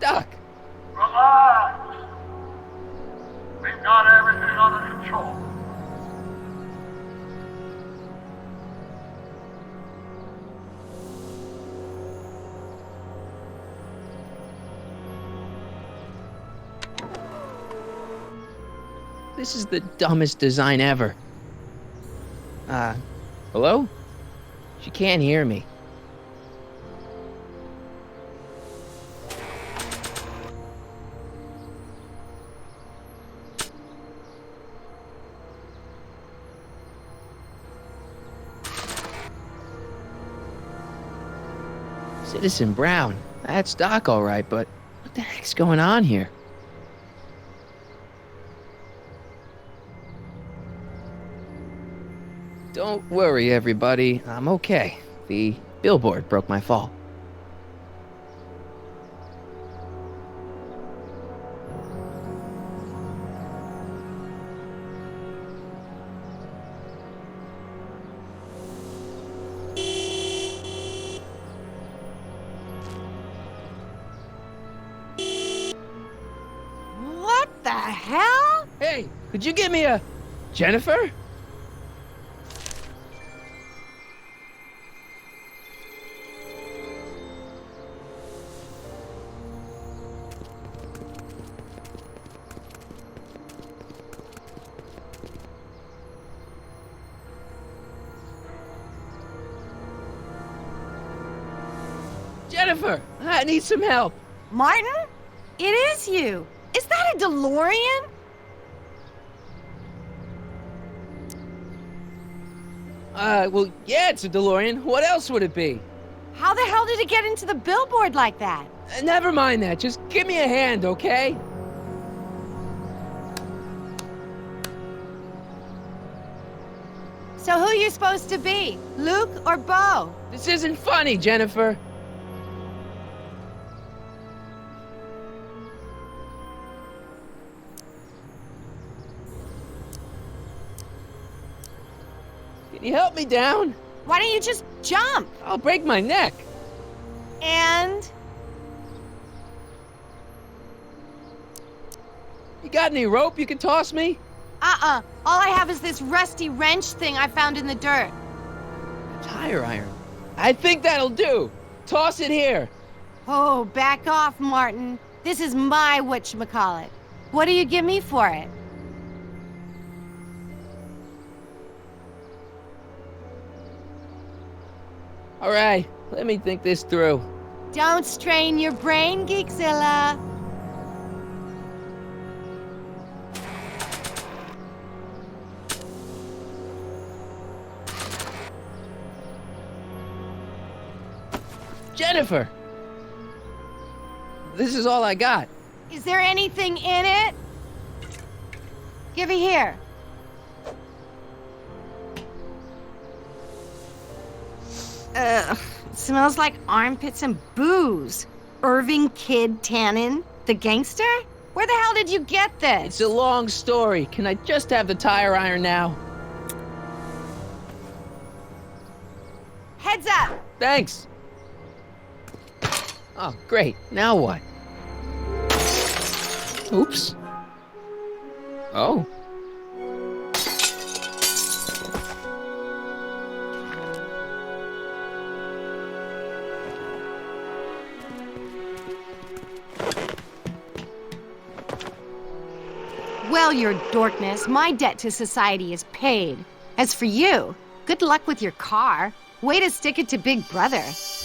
Doc! Relax! We've got everything under control. This is the dumbest design ever. Hello? She can't hear me. Citizen Brown. That's Doc, all right, but what the heck's going on here? Don't worry, everybody. I'm okay. The billboard broke my fall. What the hell? Hey, could you give me a... Jennifer? Jennifer, I need some help. Martin? It is you. Is that a DeLorean? Well, yeah, it's a DeLorean. What else would it be? How the hell did it get into the billboard like that? Never mind that. Just give me a hand, okay? So who you supposed to be? Luke or Bo? This isn't funny, Jennifer. Can you help me down? Why don't you just jump? I'll break my neck. And... You got any rope you can toss me? All I have is this rusty wrench thing I found in the dirt. Tire iron. I think that'll do. Toss it here. Oh, back off, Martin. This is my whatchamacallit. What do you give me for it? All right, let me think this through. Don't strain your brain, Geekzilla. Jennifer! This is all I got. Is there anything in it? Give it here. Ugh, it smells like armpits and booze. Irving Kid Tannen, the gangster? Where the hell did you get this? It's a long story. Can I just have the tire iron now? Heads up! Thanks. Oh, great. Now what? Oops. Oh. Well, your dorkness, my debt to society is paid. As for you, good luck with your car. Way to stick it to Big Brother.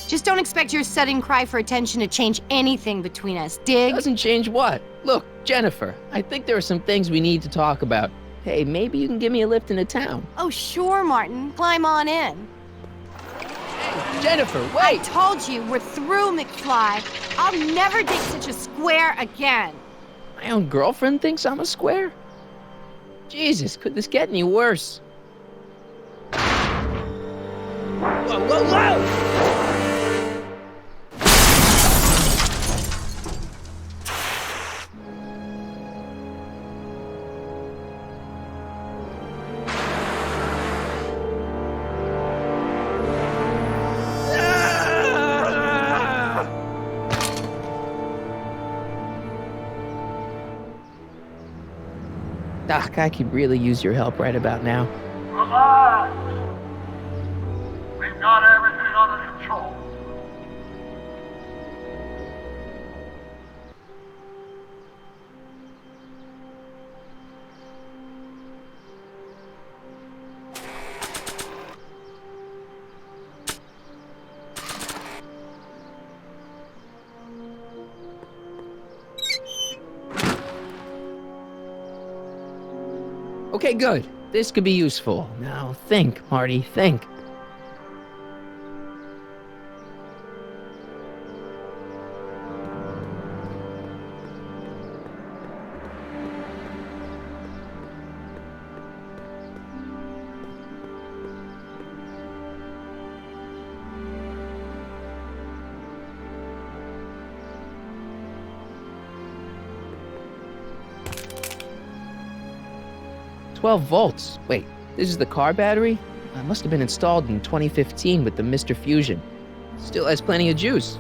Just don't expect your sudden cry for attention to change anything between us, dig? Doesn't change what? Look, Jennifer, I think there are some things we need to talk about. Hey, maybe you can give me a lift into town. Oh, sure, Martin. Climb on in. Hey, Jennifer, I wait! told you, we're through, McFly. I'll never date such a square again. My own girlfriend thinks I'm a square? Jesus, could this get any worse? Whoa, whoa, whoa! Doc, I could really use your help right about now. Relax. We've got everything under control. Okay, good. This could be useful. Now think, Marty, think. $12 volts. Wait, this is the car battery? It must have been installed in 2015 with the Mr. Fusion. Still has plenty of juice.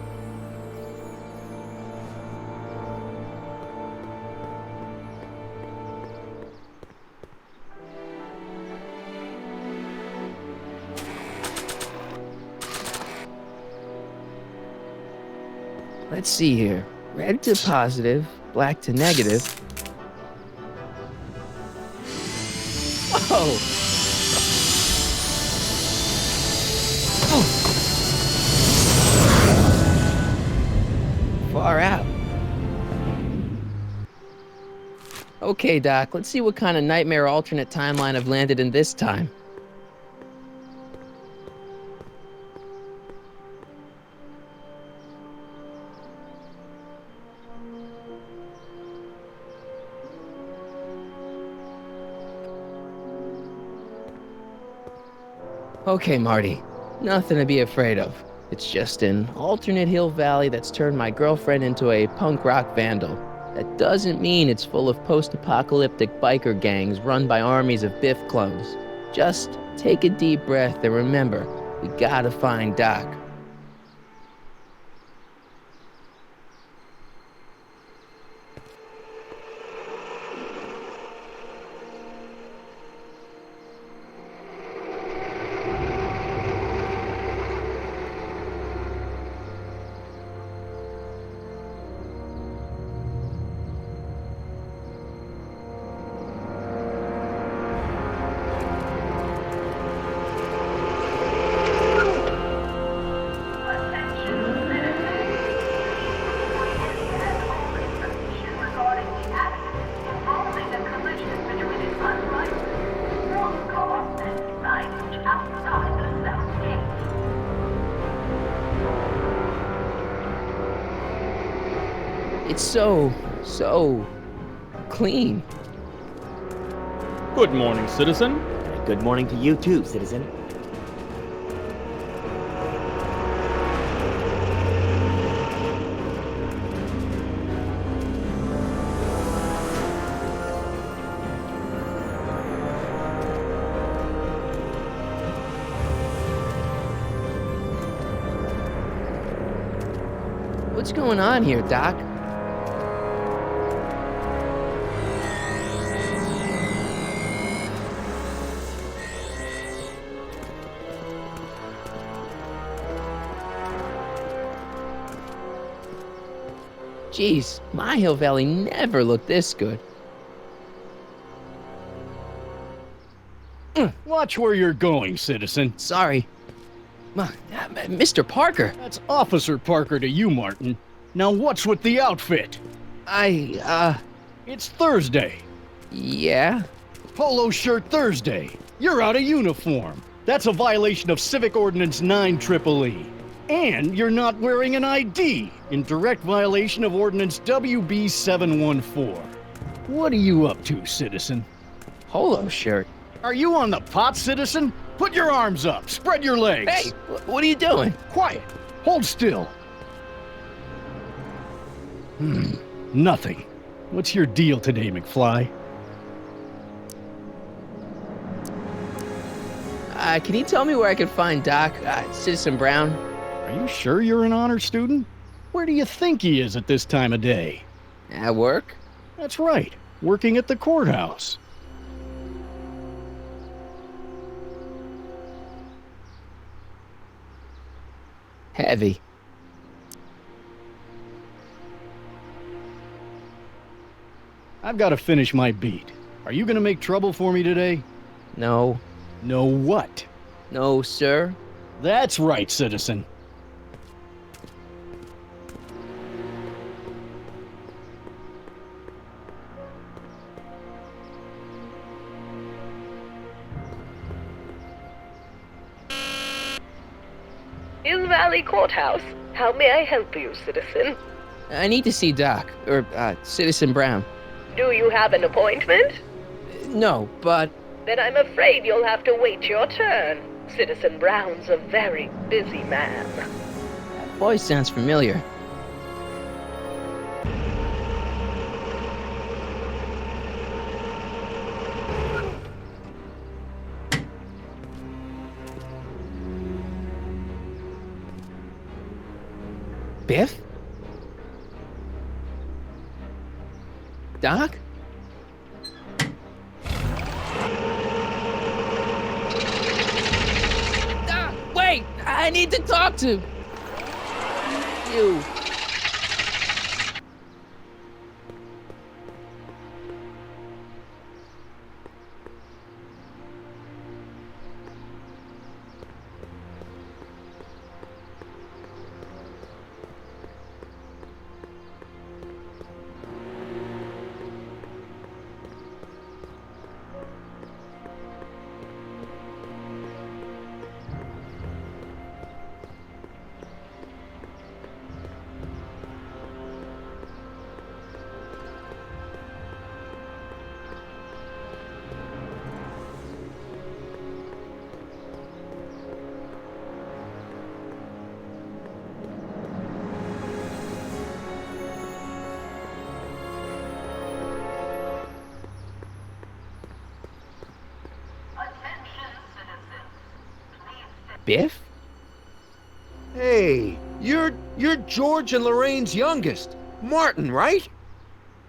Let's see here. Red to positive, black to negative. Whoa! Far out. Okay, Doc, let's see what kind of nightmare alternate timeline I've landed in this time. Okay, Marty. Nothing to be afraid of. It's just an alternate hill valley that's turned my girlfriend into a punk rock vandal. That doesn't mean it's full of post-apocalyptic biker gangs run by armies of Biff clones. Just take a deep breath and remember, we gotta find Doc. It's so clean. Good morning, citizen. Good morning to you too, citizen. What's going on here, Doc? Jeez, my Hill Valley never looked this good. Watch where you're going, citizen. Sorry. Mr. Parker, That's Officer Parker to you, Martin. Now what's with the outfit? It's Thursday. Yeah? Polo shirt Thursday. You're out of uniform. That's a violation of Civic Ordinance 9EEE. And you're not wearing an ID, in direct violation of Ordinance WB714. What are you up to, citizen? Polo shirt. Are you on the pot, citizen? Put your arms up, spread your legs. Hey, what are you doing? Quiet. Hold still. Nothing. What's your deal today, McFly? Can you tell me where I can find Doc, Citizen Brown? Are you sure you're an honor student? Where do you think he is at this time of day? At work? That's right, working at the courthouse. Heavy. I've got to finish my beat. Are you gonna make trouble for me today? No. No what? No, sir. That's right, citizen. Hill Valley Courthouse. How may I help you, citizen? I need to see Doc, or, Citizen Brown. Do you have an appointment? No, but... Then I'm afraid you'll have to wait your turn. Citizen Brown's a very busy man. That voice sounds familiar. Biff? Doc? Doc, wait! I need to talk to you. Biff? Hey, you're George and Lorraine's youngest. Martin, right?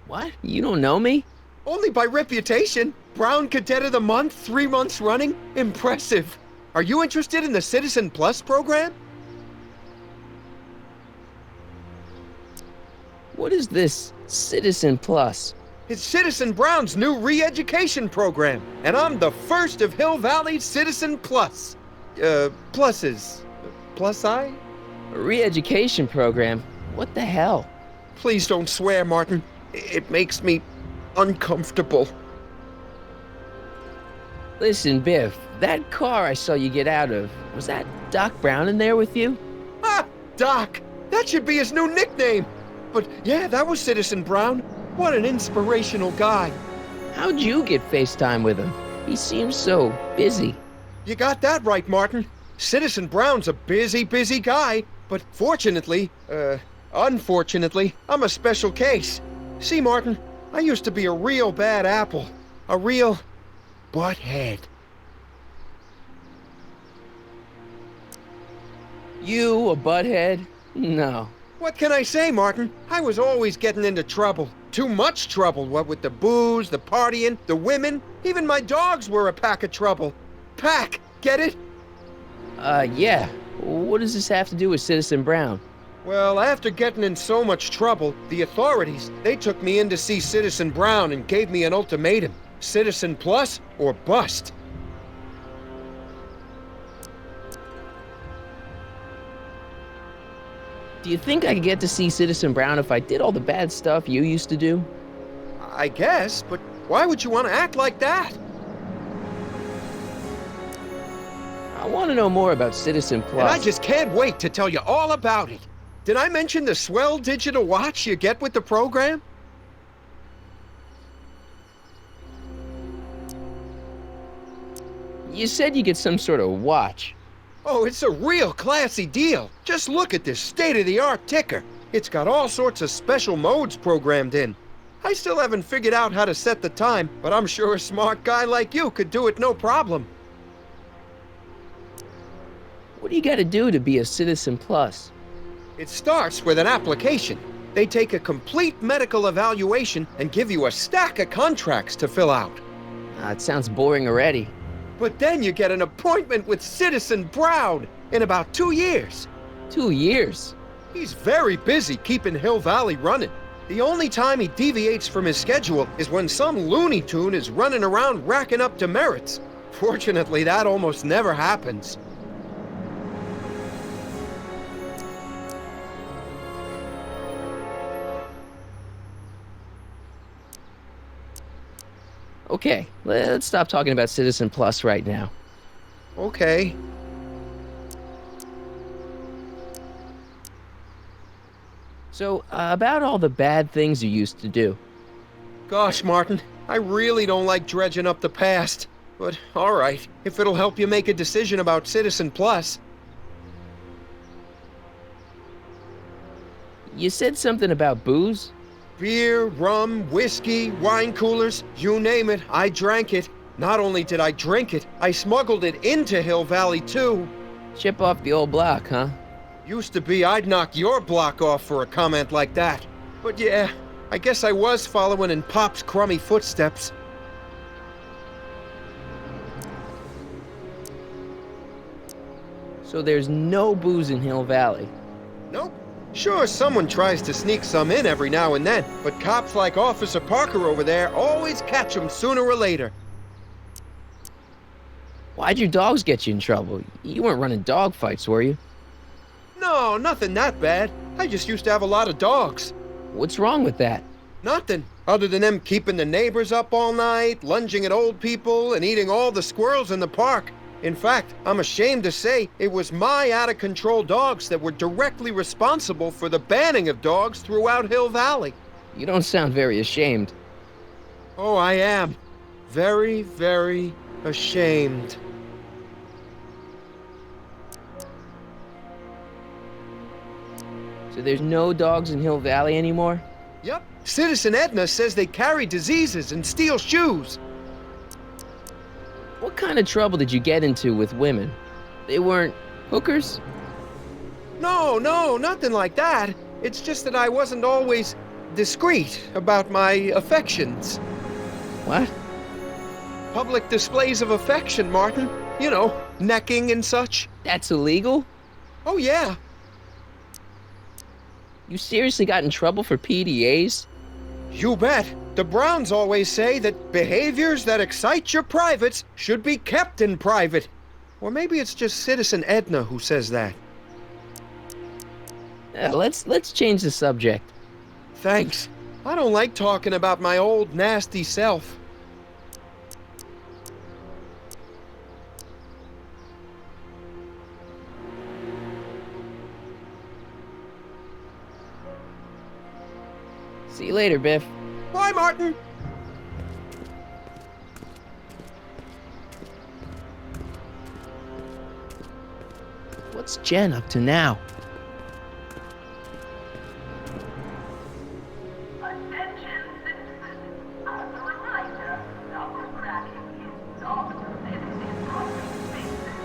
What? You don't know me? Only by reputation. Brown Cadet of the Month, 3 months running. Impressive. Are you interested in the Citizen Plus program? What is this Citizen Plus? It's Citizen Brown's new re-education program, and I'm the first of Hill Valley's Citizen Plus. Pluses. Plus I? A re-education program? What the hell? Please don't swear, Martin. It makes me uncomfortable. Listen, Biff, that car I saw you get out of, was that Doc Brown in there with you? Ah, Doc! That should be his new nickname! But yeah, that was Citizen Brown. What an inspirational guy. How'd you get FaceTime with him? He seems so busy. You got that right, Martin. Citizen Brown's a busy, busy guy. But unfortunately, I'm a special case. See, Martin, I used to be a real bad apple. A real butthead. You a butthead? No. What can I say, Martin? I was always getting into trouble. Too much trouble, what with the booze, the partying, the women. Even my dogs were a pack of trouble. Pack, get it? Yeah. What does this have to do with Citizen Brown? Well, after getting in so much trouble, the authorities, they took me in to see Citizen Brown and gave me an ultimatum. Citizen Plus or bust. Do you think I could get to see Citizen Brown if I did all the bad stuff you used to do? I guess, but why would you want to act like that? I want to know more about Citizen Plus. And I just can't wait to tell you all about it. Did I mention the swell digital watch you get with the program? You said you get some sort of watch. Oh, it's a real classy deal. Just look at this state-of-the-art ticker. It's got all sorts of special modes programmed in. I still haven't figured out how to set the time, but I'm sure a smart guy like you could do it no problem. What do you gotta do to be a Citizen Plus? It starts with an application. They take a complete medical evaluation and give you a stack of contracts to fill out. It sounds boring already. But then you get an appointment with Citizen Brown in about 2 years. 2 years? He's very busy keeping Hill Valley running. The only time he deviates from his schedule is when some Looney Tune is running around racking up demerits. Fortunately, that almost never happens. Okay, let's stop talking about Citizen Plus right now. Okay. So, about all the bad things you used to do. Gosh, Martin, I really don't like dredging up the past. But, alright, if it'll help you make a decision about Citizen Plus. You said something about booze? Beer, rum, whiskey, wine coolers, you name it, I drank it. Not only did I drink it, I smuggled it into Hill Valley, too. Chip off the old block, huh? Used to be I'd knock your block off for a comment like that. But yeah, I guess I was following in Pop's crummy footsteps. So there's no booze in Hill Valley? Nope. Sure, someone tries to sneak some in every now and then, but cops like Officer Parker over there always catch them sooner or later. Why'd your dogs get you in trouble? You weren't running dog fights, were you? No, nothing that bad. I just used to have a lot of dogs. What's wrong with that? Nothing, other than them keeping the neighbors up all night, lunging at old people, and eating all the squirrels in the park. In fact, I'm ashamed to say it was my out-of-control dogs that were directly responsible for the banning of dogs throughout Hill Valley. You don't sound very ashamed. Oh, I am. Very, very ashamed. So there's no dogs in Hill Valley anymore? Yep. Citizen Edna says they carry diseases and steal shoes. What kind of trouble did you get into with women? They weren't hookers? No, nothing like that. It's just that I wasn't always discreet about my affections. What? Public displays of affection, Martin. You know, necking and such. That's illegal? Oh, yeah. You seriously got in trouble for PDAs? You bet. The Browns always say that behaviors that excite your privates should be kept in private. Or maybe it's just Citizen Edna who says that. Let's change the subject. Thanks. I don't like talking about my old nasty self. See you later, Biff. Bye, Martin. What's Jen up to now? Attention, citizens. As a reminder, number cracking is not permitted in public spaces.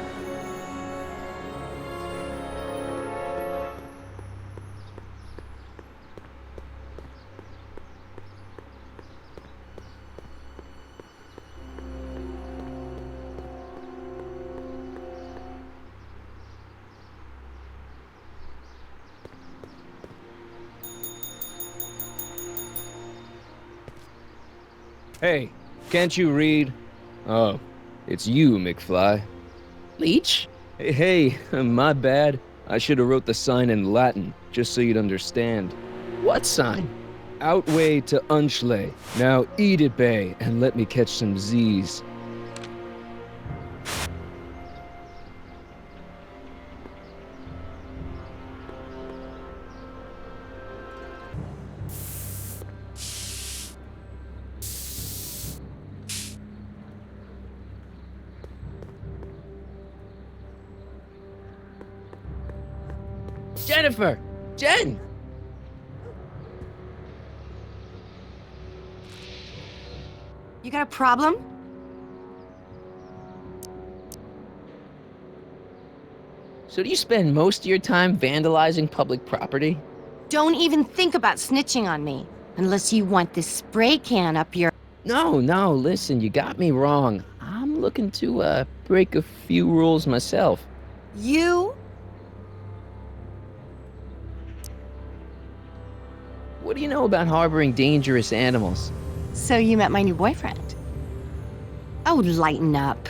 Hey, can't you read? Oh, it's you, McFly. Leech? Hey, my bad. I should have wrote the sign in Latin, just so you'd understand. What sign? Outway to Unchley. Now eat it, Bay, and let me catch some Z's. Jennifer! Jen! You got a problem? So do you spend most of your time vandalizing public property? Don't even think about snitching on me. Unless you want this spray can up your... No, listen, you got me wrong. I'm looking to, break a few rules myself. You? What do you know about harboring dangerous animals? So you met my new boyfriend. Oh, lighten up.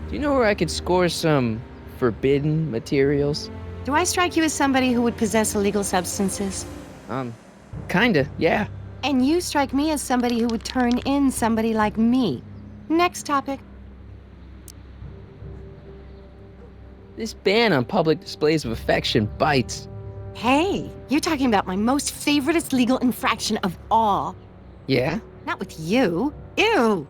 Do you know where I could score some forbidden materials? Do I strike you as somebody who would possess illegal substances? Kinda, yeah. And you strike me as somebody who would turn in somebody like me. Next topic. This ban on public displays of affection bites. Hey, you're talking about my most favoriteest legal infraction of all. Yeah? Not with you. Ew.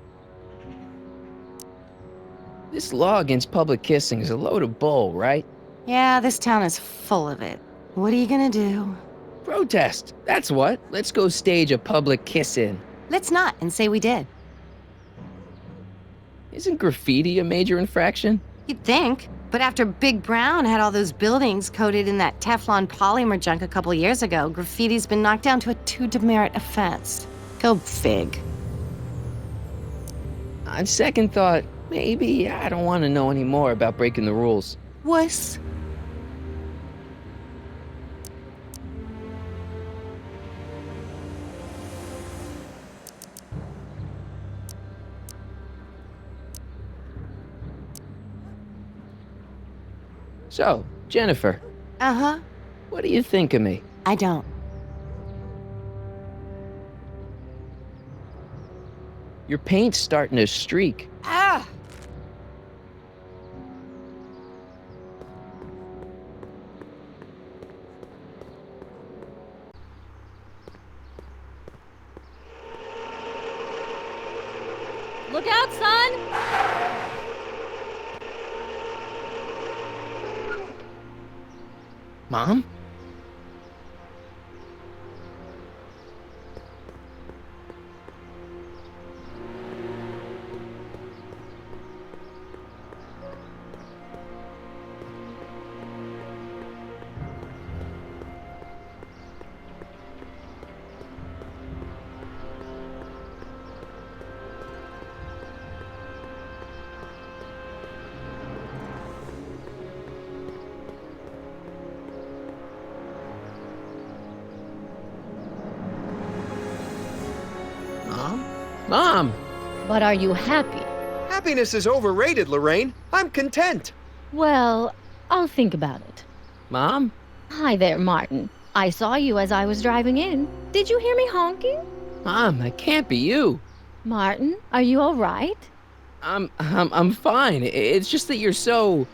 This law against public kissing is a load of bull, right? Yeah, this town is full of it. What are you gonna do? Protest, that's what. Let's go stage a public kiss-in. Let's not and say we did. Isn't graffiti a major infraction? You'd think. But after Big Brown had all those buildings coated in that Teflon polymer junk a couple years ago, graffiti's been knocked down to a 2 demerit offense. Go fig. On second thought, maybe I don't want to know any more about breaking the rules. Wuss. So, Jennifer, Uh-huh. what do you think of me? I don't. Your paint's starting to streak. Ah! Look out, son! Mom? Mom! But are you happy? Happiness is overrated, Lorraine. I'm content. Well, I'll think about it. Mom? Hi there, Martin. I saw you as I was driving in. Did you hear me honking? Mom, that can't be you. Martin, are you all right? I'm fine. It's just that you're so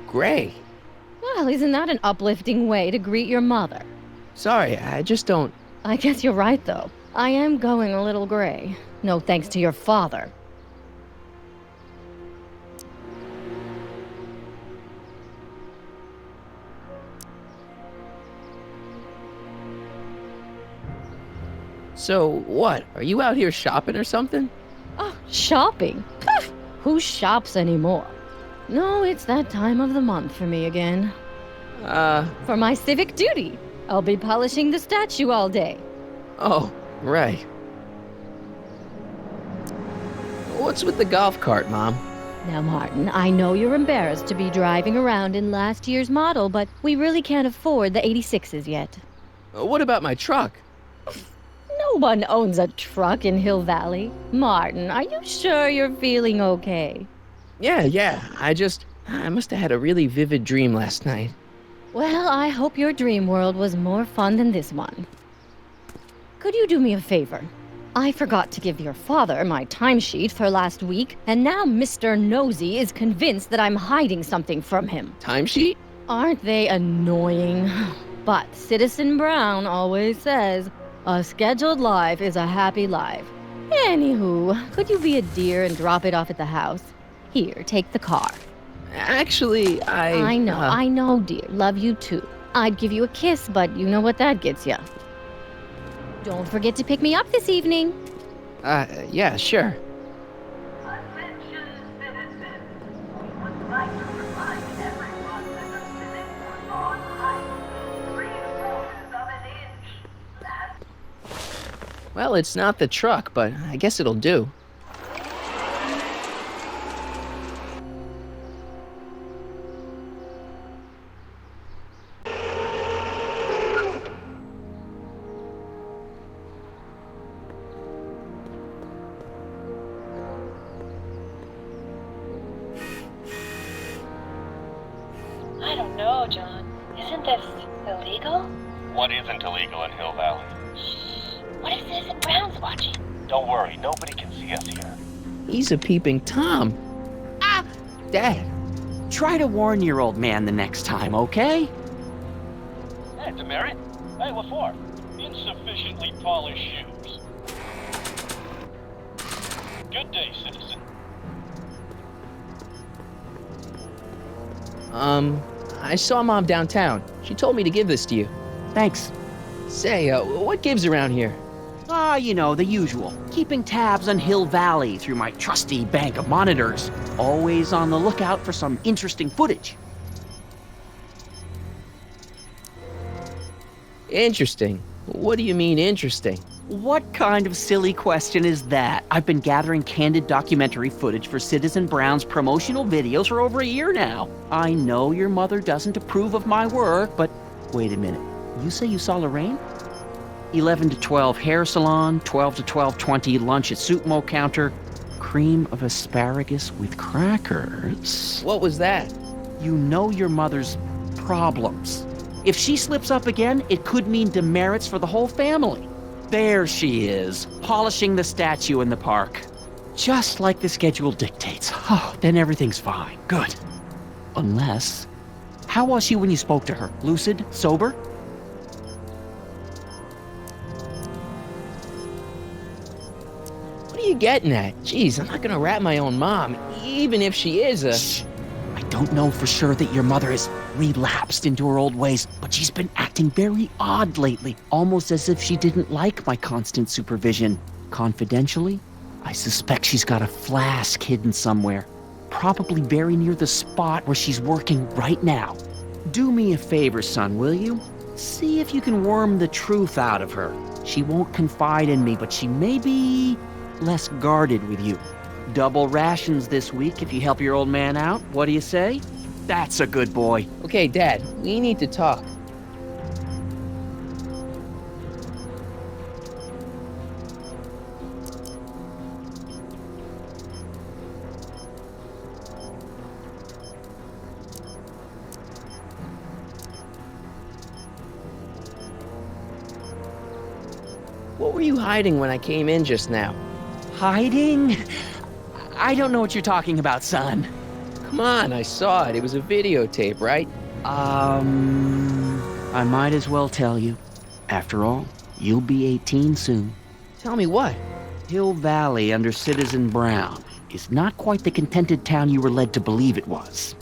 gray. Well, isn't that an uplifting way to greet your mother? Sorry, I just don't... I guess you're right, though. I am going a little gray. No thanks to your father. So, what? Are you out here shopping or something? Oh, shopping? Who shops anymore? No, it's that time of the month for me again. For my civic duty. I'll be polishing the statue all day. Oh, right. What's with the golf cart, Mom? Now, Martin, I know you're embarrassed to be driving around in last year's model, but we really can't afford the 86s yet. What about my truck? No one owns a truck in Hill Valley. Martin, are you sure you're feeling okay? Yeah. I must have had a really vivid dream last night. Well, I hope your dream world was more fun than this one. Could you do me a favor? I forgot to give your father my timesheet for last week, and now Mr. Nosy is convinced that I'm hiding something from him. Timesheet? Aren't they annoying? But Citizen Brown always says, a scheduled life is a happy life. Anywho, could you be a dear and drop it off at the house? Here, take the car. Actually, I know, dear. Love you too. I'd give you a kiss, but you know what that gets ya. Don't forget to pick me up this evening. Yeah, sure. Attention citizens. We would like to remind everyone that the city was on height 3/4 of an inch. That's Well, it's not the truck, but I guess it'll do. I don't know, John. Isn't this illegal? What isn't illegal in Hill Valley? What if Citizen Brown's watching? Don't worry, nobody can see us here. He's a peeping Tom. Ah! Dad. Try to warn your old man the next time, okay? Hey, Demerit. Hey, what for? Insufficiently polished shoes. Good day, citizen. I saw Mom downtown. She told me to give this to you. Thanks. Say, what gives around here? You know, the usual. Keeping tabs on Hill Valley through my trusty bank of monitors. Always on the lookout for some interesting footage. Interesting. What do you mean, interesting? What kind of silly question is that? I've been gathering candid documentary footage for Citizen Brown's promotional videos for over a year now. I know your mother doesn't approve of my work, but wait a minute. You say you saw Lorraine? 11 to 12 hair salon, 12 to 12:20 lunch at soup mo counter, cream of asparagus with crackers. What was that? You know your mother's problems. If she slips up again, it could mean demerits for the whole family. There she is, polishing the statue in the park. Just like the schedule dictates. Oh, then everything's fine. Good. Unless... How was she when you spoke to her? Lucid? Sober? What are you getting at? Jeez, I'm not gonna rat my own mom, even if she is a... Shh. I don't know for sure that your mother has relapsed into her old ways, but she's been acting very odd lately, almost as if she didn't like my constant supervision. Confidentially, I suspect she's got a flask hidden somewhere, probably very near the spot where she's working right now. Do me a favor, son, will you? See if you can worm the truth out of her. She won't confide in me, but she may be less guarded with you. Double rations this week if you help your old man out. What do you say? That's a good boy. Okay, Dad, we need to talk. What were you hiding when I came in just now? Hiding? I don't know what you're talking about, son. Come on, I saw it. It was a videotape, right? I might as well tell you. After all, you'll be 18 soon. Tell me what? Hill Valley under Citizen Brown is not quite the contented town you were led to believe it was.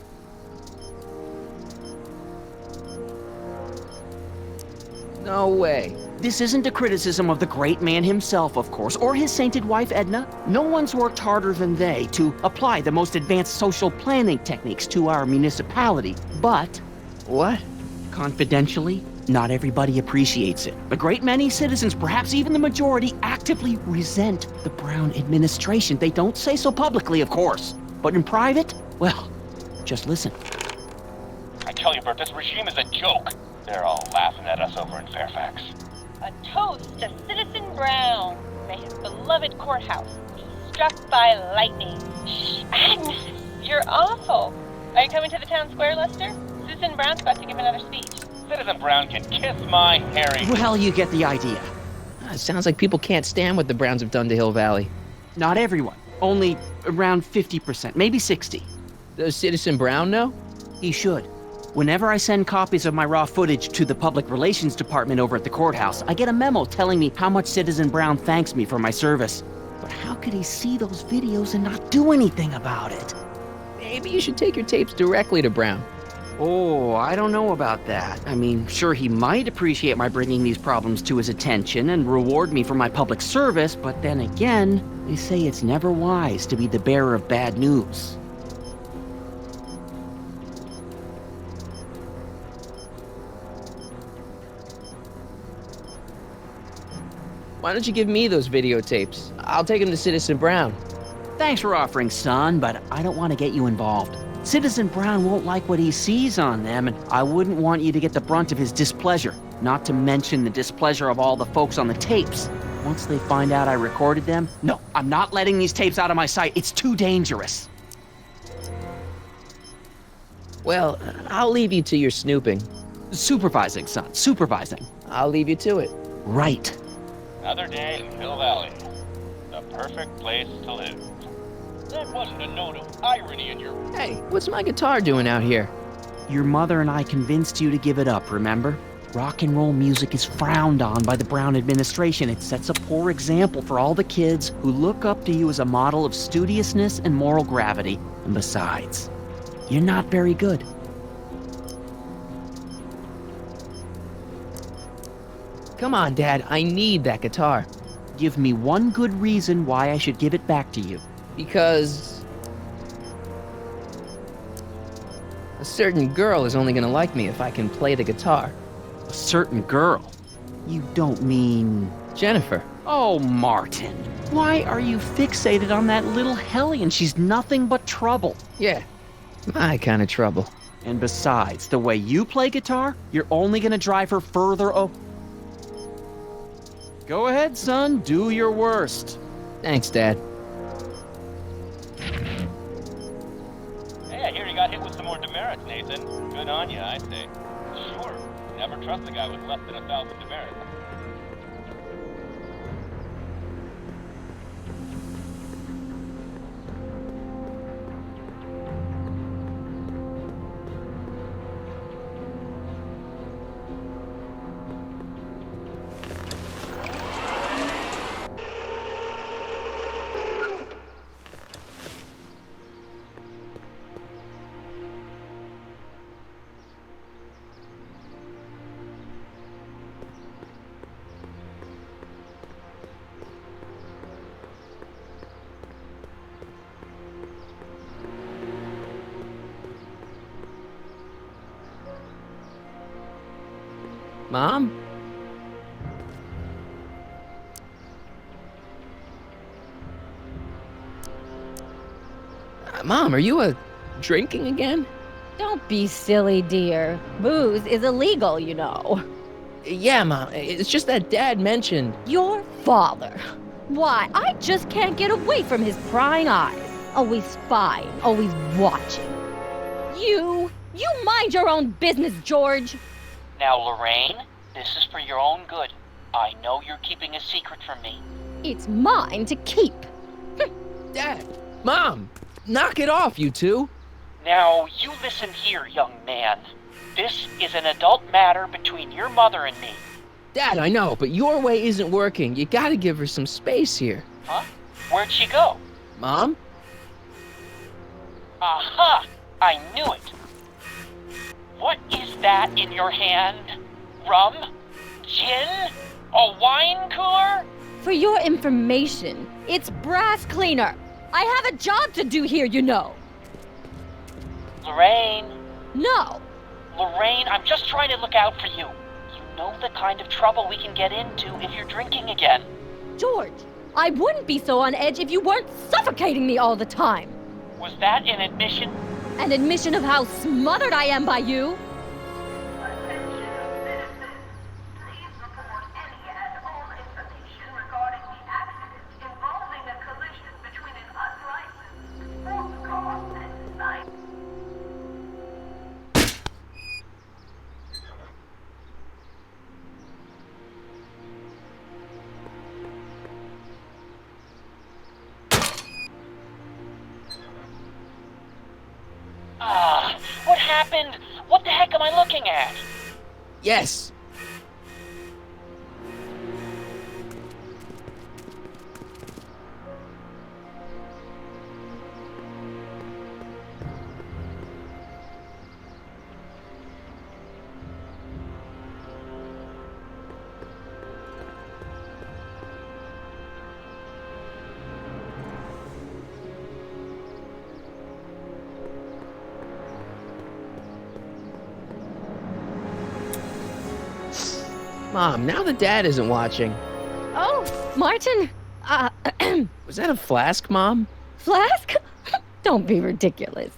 No way. This isn't a criticism of the great man himself, of course, or his sainted wife, Edna. No one's worked harder than they to apply the most advanced social planning techniques to our municipality. But, What? confidentially, not everybody appreciates it. A great many citizens, perhaps even the majority, actively resent the Brown administration. They don't say so publicly, of course. But in private, well, just listen. I tell you, Bert, this regime is a joke. They're all laughing at us over in Fairfax. A toast to Citizen Brown. May his beloved courthouse be struck by lightning. Shh, Agnes, you're awful. Are you coming to the town square, Lester? Citizen Brown's about to give another speech. Citizen Brown can kiss my hairy... Well, you get the idea. It sounds like people can't stand what the Browns have done to Hill Valley. Not everyone. Only around 50%, maybe 60. Does Citizen Brown know? He should. Whenever I send copies of my raw footage to the Public Relations Department over at the courthouse, I get a memo telling me how much Citizen Brown thanks me for my service. But how could he see those videos and not do anything about it? Maybe you should take your tapes directly to Brown. Oh, I don't know about that. I mean, sure, he might appreciate my bringing these problems to his attention and reward me for my public service, but then again, they say it's never wise to be the bearer of bad news. Why don't you give me those videotapes? I'll take them to Citizen Brown. Thanks for offering, son, but I don't want to get you involved. Citizen Brown won't like what he sees on them, and I wouldn't want you to get the brunt of his displeasure, not to mention the displeasure of all the folks on the tapes. Once they find out I recorded them, no, I'm not letting these tapes out of my sight. It's too dangerous. Well, I'll leave you to your snooping. Supervising, son, supervising. I'll leave you to it. Right. Another day in Hill Valley. The perfect place to live. That wasn't a note of irony in your... Hey, what's my guitar doing out here? Your mother and I convinced you to give it up, remember? Rock and roll music is frowned on by the Brown administration. It sets a poor example for all the kids who look up to you as a model of studiousness and moral gravity. And besides, you're not very good. Come on, Dad, I need that guitar. Give me one good reason why I should give it back to you. Because... a certain girl is only gonna like me if I can play the guitar. A certain girl? You don't mean... Jennifer. Oh, Martin. Why are you fixated on that little hellion? She's nothing but trouble. Yeah, my kind of trouble. And besides, the way you play guitar, you're only gonna drive her further Go ahead, son. Do your worst. Thanks, Dad. Hey, I hear you got hit with some more demerits, Nathan. Good on you, I say. Sure. Never trust a guy with less than 1,000 demerits. Mom? Mom, are you drinking again? Don't be silly, dear. Booze is illegal, you know. Yeah, Mom. It's just that Dad mentioned... Your father. Why, I just can't get away from his prying eyes. Always spying, always watching. You mind your own business, George. Now, Lorraine, this is for your own good. I know you're keeping a secret from me. It's mine to keep. Dad! Mom! Knock it off, you two! Now, you listen here, young man. This is an adult matter between your mother and me. Dad, I know, but your way isn't working. You gotta give her some space here. Huh? Where'd she go? Mom? Aha! I knew it. What is that in your hand? Rum? Gin? A wine cooler? For your information, it's brass cleaner. I have a job to do here, you know. Lorraine. No. Lorraine, I'm just trying to look out for you. You know the kind of trouble we can get into if you're drinking again. George, I wouldn't be so on edge if you weren't suffocating me all the time. Was that an admission? An admission of how smothered I am by you. Attention citizens. Please report any and all information regarding the accident involving a collision between an unlicensed sports car and nine. What happened? What the heck am I looking at? Yes. Mom, now that Dad isn't watching. Oh, Martin. Was that a flask, Mom? Flask? Don't be ridiculous.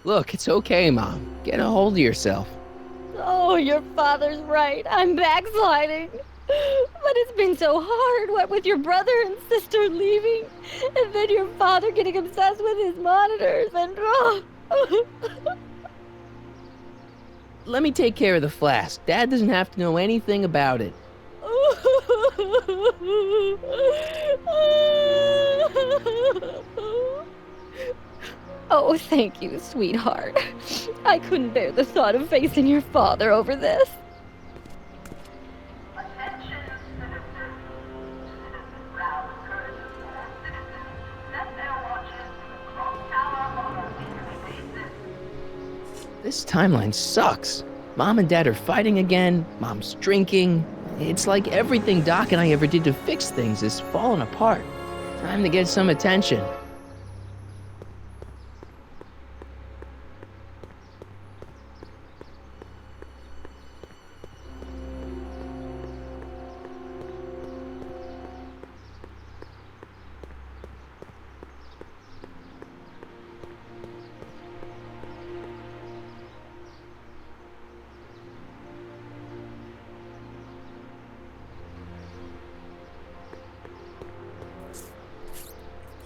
Look, it's okay, Mom. Get a hold of yourself. Oh, your father's right. I'm backsliding. But it's been so hard, what with your brother and sister leaving, and then your father getting obsessed with his monitors, and Let me take care of the flask. Dad doesn't have to know anything about it. Oh, thank you, sweetheart. I couldn't bear the thought of facing your father over this. Attention citizens. Citizen Brown encourages all citizens to set their watches to the clock tower on a weekly basis. This timeline sucks. Mom and Dad are fighting again. Mom's drinking. It's like everything Doc and I ever did to fix things is falling apart. Time to get some attention.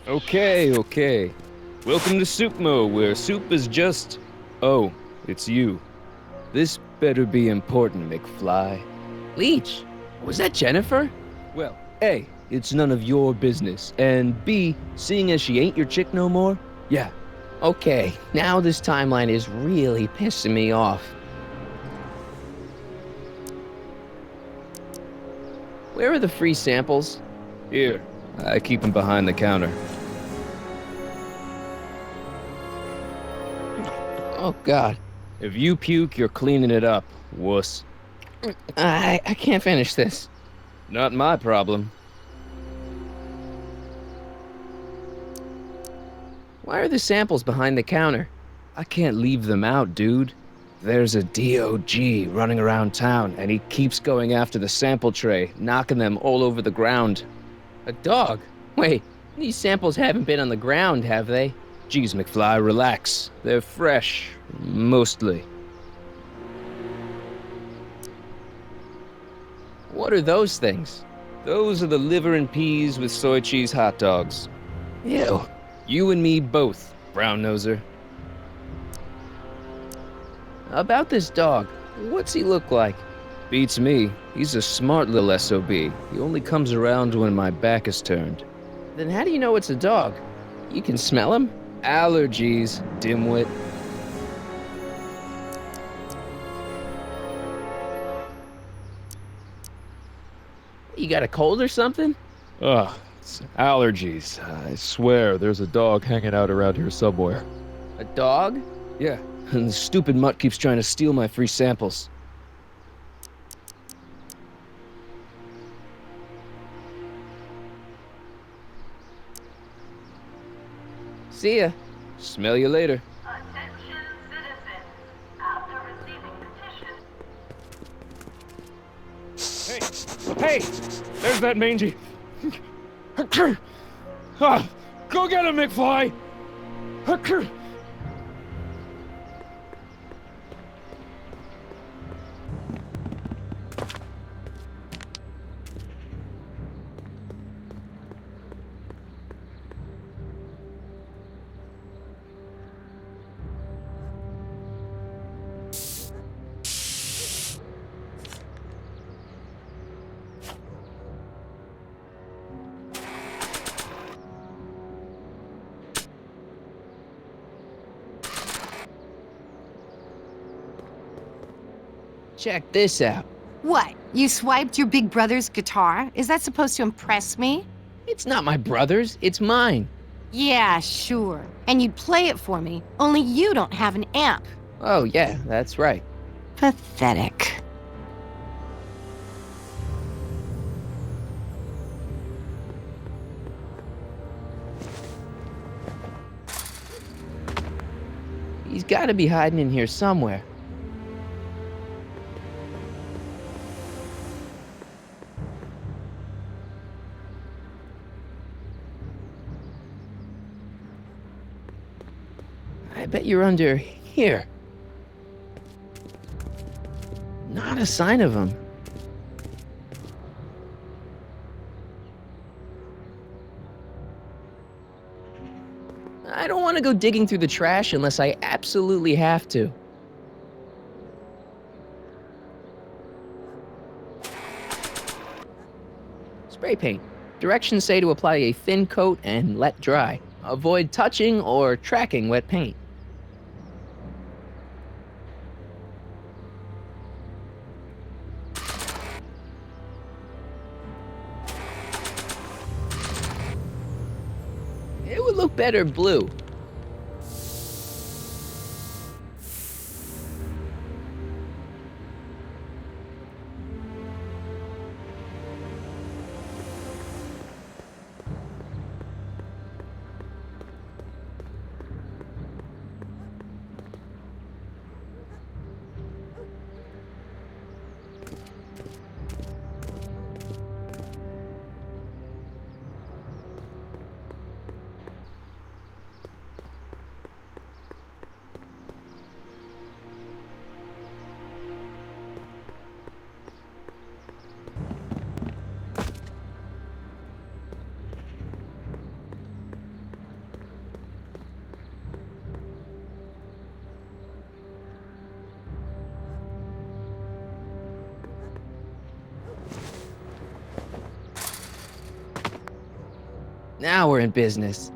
Okay. Welcome to Soupmo, where soup is just... Oh, it's you. This better be important, McFly. Leech, was that Jennifer? Well, A, it's none of your business, and B, seeing as she ain't your chick no more, yeah. Okay, now this timeline is really pissing me off. Where are the free samples? Here, I keep them behind the counter. Oh, God. If you puke, you're cleaning it up, wuss. I can't finish this. Not my problem. Why are the samples behind the counter? I can't leave them out, dude. There's a DOG running around town, and he keeps going after the sample tray, knocking them all over the ground. A dog? Wait, these samples haven't been on the ground, have they? Geez, McFly, relax. They're fresh, mostly. What are those things? Those are the liver and peas with soy cheese hot dogs. Ew. You and me both, brown noser. About this dog, what's he look like? Beats me. He's a smart little SOB. He only comes around when my back is turned. Then how do you know it's a dog? You can smell him? Allergies, dimwit. got a cold or something? Ugh, it's allergies. I swear there's a dog hanging out around here somewhere. A dog? Yeah, and the stupid mutt keeps trying to steal my free samples. See ya. Smell you later. Attention citizens. After receiving petition. Hey! There's that mangy. Go get him, McFly! Check this out. What? You swiped your big brother's guitar? Is that supposed to impress me? It's not my brother's, it's mine. Yeah, sure. And you'd play it for me, only you don't have an amp. Oh, yeah, that's right. Pathetic. He's gotta be hiding in here somewhere. I bet you're under here. Not a sign of him. I don't want to go digging through the trash unless I absolutely have to. Spray paint. Directions say to apply a thin coat and let dry. Avoid touching or tracking wet paint. It would look better blue. Now we're in business.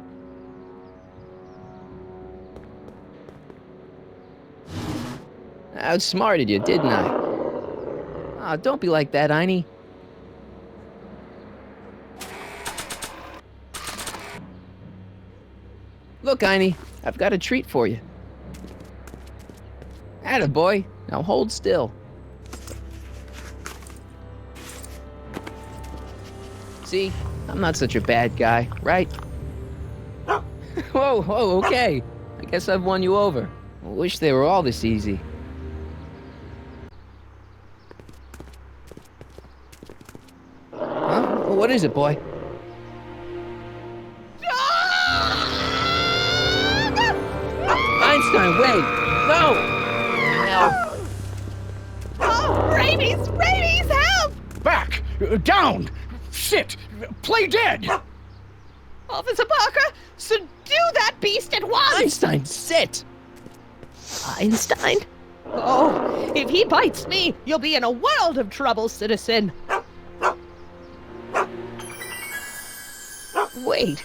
I outsmarted you, didn't I? Oh, don't be like that, Einie. Look, Einie, I've got a treat for you. Attaboy, now hold still. See, I'm not such a bad guy, right? Whoa, okay. I guess I've won you over. I wish they were all this easy. Huh? What is it, boy? Einstein, wait! No! Oh, rabies! Rabies, help! Back! Down! Sit! Play dead! Officer Parker, subdue that beast at once! Einstein, sit! Einstein? Oh, if he bites me, you'll be in a world of trouble, citizen. Wait,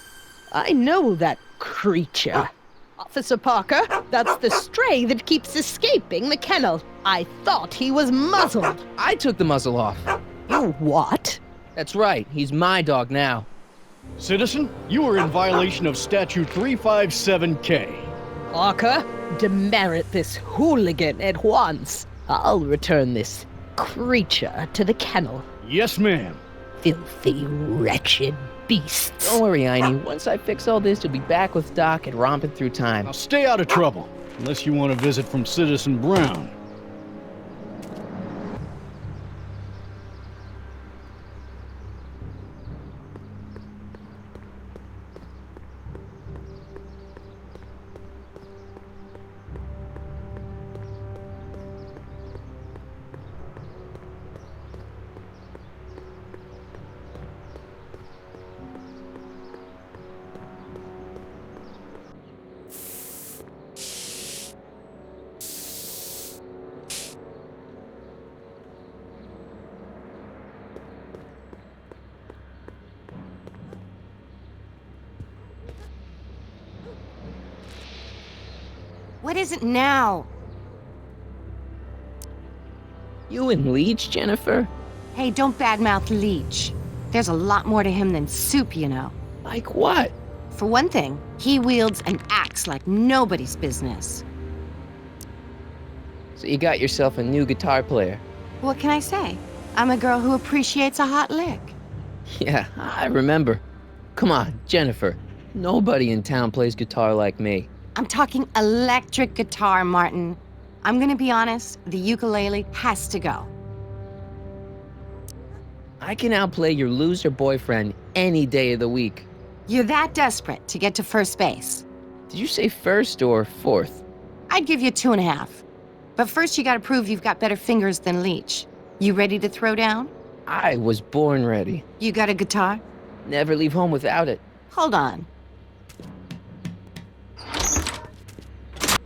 I know that creature. Officer Parker, that's the stray that keeps escaping the kennel. I thought he was muzzled. I took the muzzle off. You what? That's right, he's my dog now. Citizen, you are in violation of Statute 357K. Parker, demerit this hooligan at once. I'll return this creature to the kennel. Yes, ma'am. Filthy, wretched beasts. Don't worry, Einie. Once I fix all this, you'll be back with Doc and romping through time. Now stay out of trouble, unless you want a visit from Citizen Brown. What is it now? You and Leech, Jennifer? Hey, don't badmouth Leech. There's a lot more to him than soup, you know. Like what? For one thing, he wields an axe like nobody's business. So you got yourself a new guitar player. What can I say? I'm a girl who appreciates a hot lick. Yeah, I remember. Come on, Jennifer. Nobody in town plays guitar like me. I'm talking electric guitar, Martin. I'm gonna be honest, the ukulele has to go. I can outplay your loser boyfriend any day of the week. You're that desperate to get to first base. Did you say first or fourth? I'd give you 2.5. But first you gotta prove you've got better fingers than Leech. You ready to throw down? I was born ready. You got a guitar? Never leave home without it. Hold on.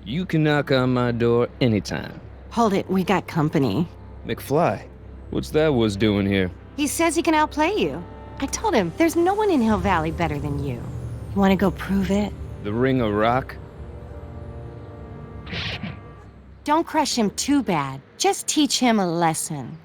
You can knock on my door anytime. Hold it, we got company. McFly, what's that was doing here? He says he can outplay you. I told him, there's no one in Hill Valley better than you. You wanna go prove it? The Ring of Rock? Don't crush him too bad. Just teach him a lesson.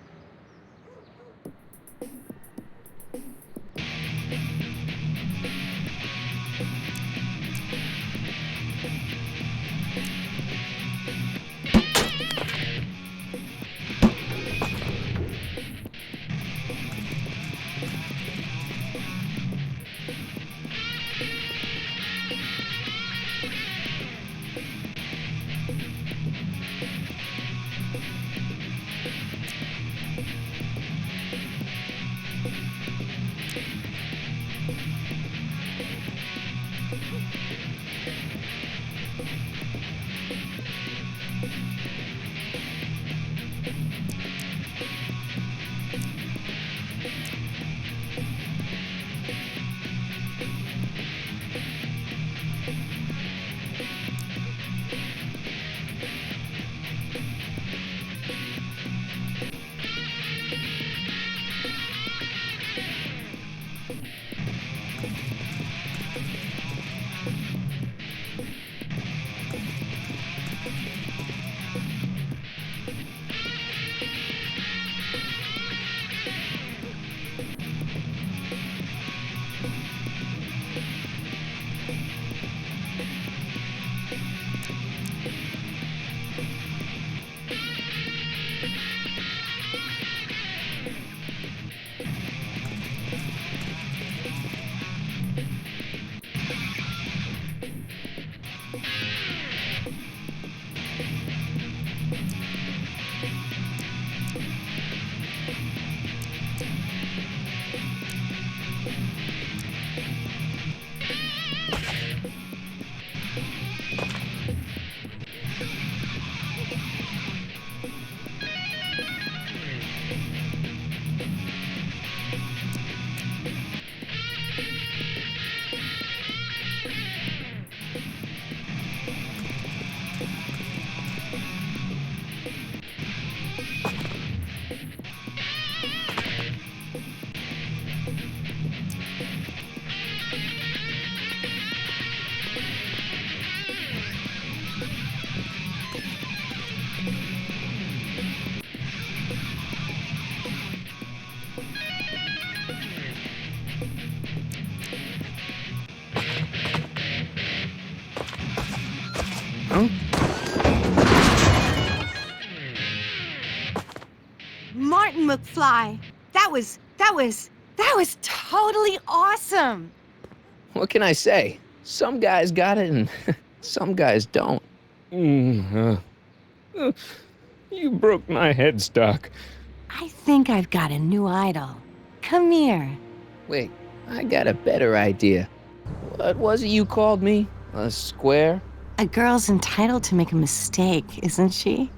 huh? Martin McFly, that was totally awesome. What can I say? Some guys got it and some guys don't. You broke my headstock. I think I've got a new idol. Come here. Wait, I got a better idea. What was it you called me? A square? A girl's entitled to make a mistake, isn't she?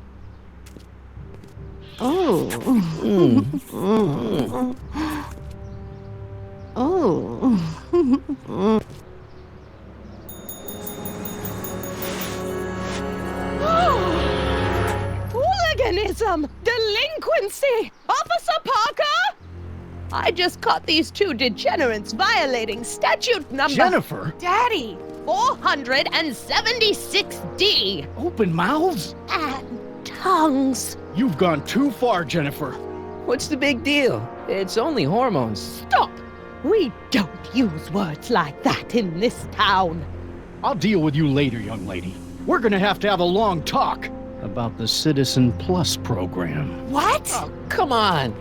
Oh. Oh. Hooliganism! Delinquency! Officer Parker! I just caught these two degenerates violating statute number... Jennifer! Daddy! 476D! Open mouths? And tongues. You've gone too far, Jennifer. What's the big deal? It's only hormones. Stop! We don't use words like that in this town. I'll deal with you later, young lady. We're gonna have a long talk about the Citizen Plus program. What? Oh, come on.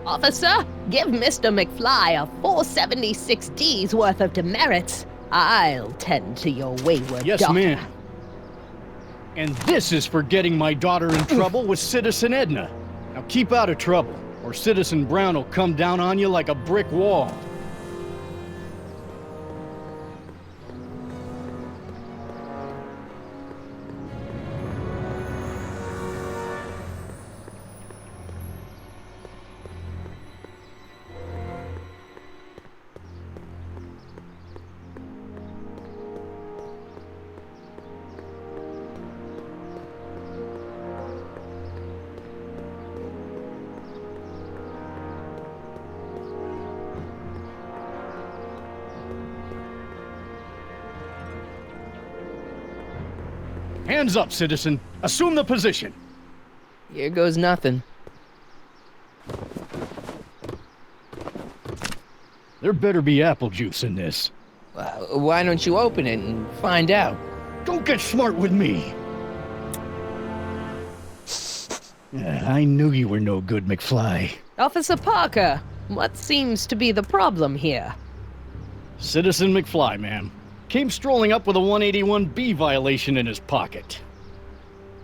Officer, give Mr. McFly a 476D's worth of demerits. I'll tend to your wayward Yes, daughter. ma'am. And this is for getting my daughter in trouble with Citizen Edna. Now keep out of trouble, or Citizen Brown will come down on you like a brick wall. Hands up, citizen. Assume the position. Here goes nothing. There better be apple juice in this. Why don't you open it and find out? Don't get smart with me. I knew you were no good, McFly. Officer Parker, what seems to be the problem here? Citizen McFly, ma'am. Came strolling up with a 181B violation in his pocket.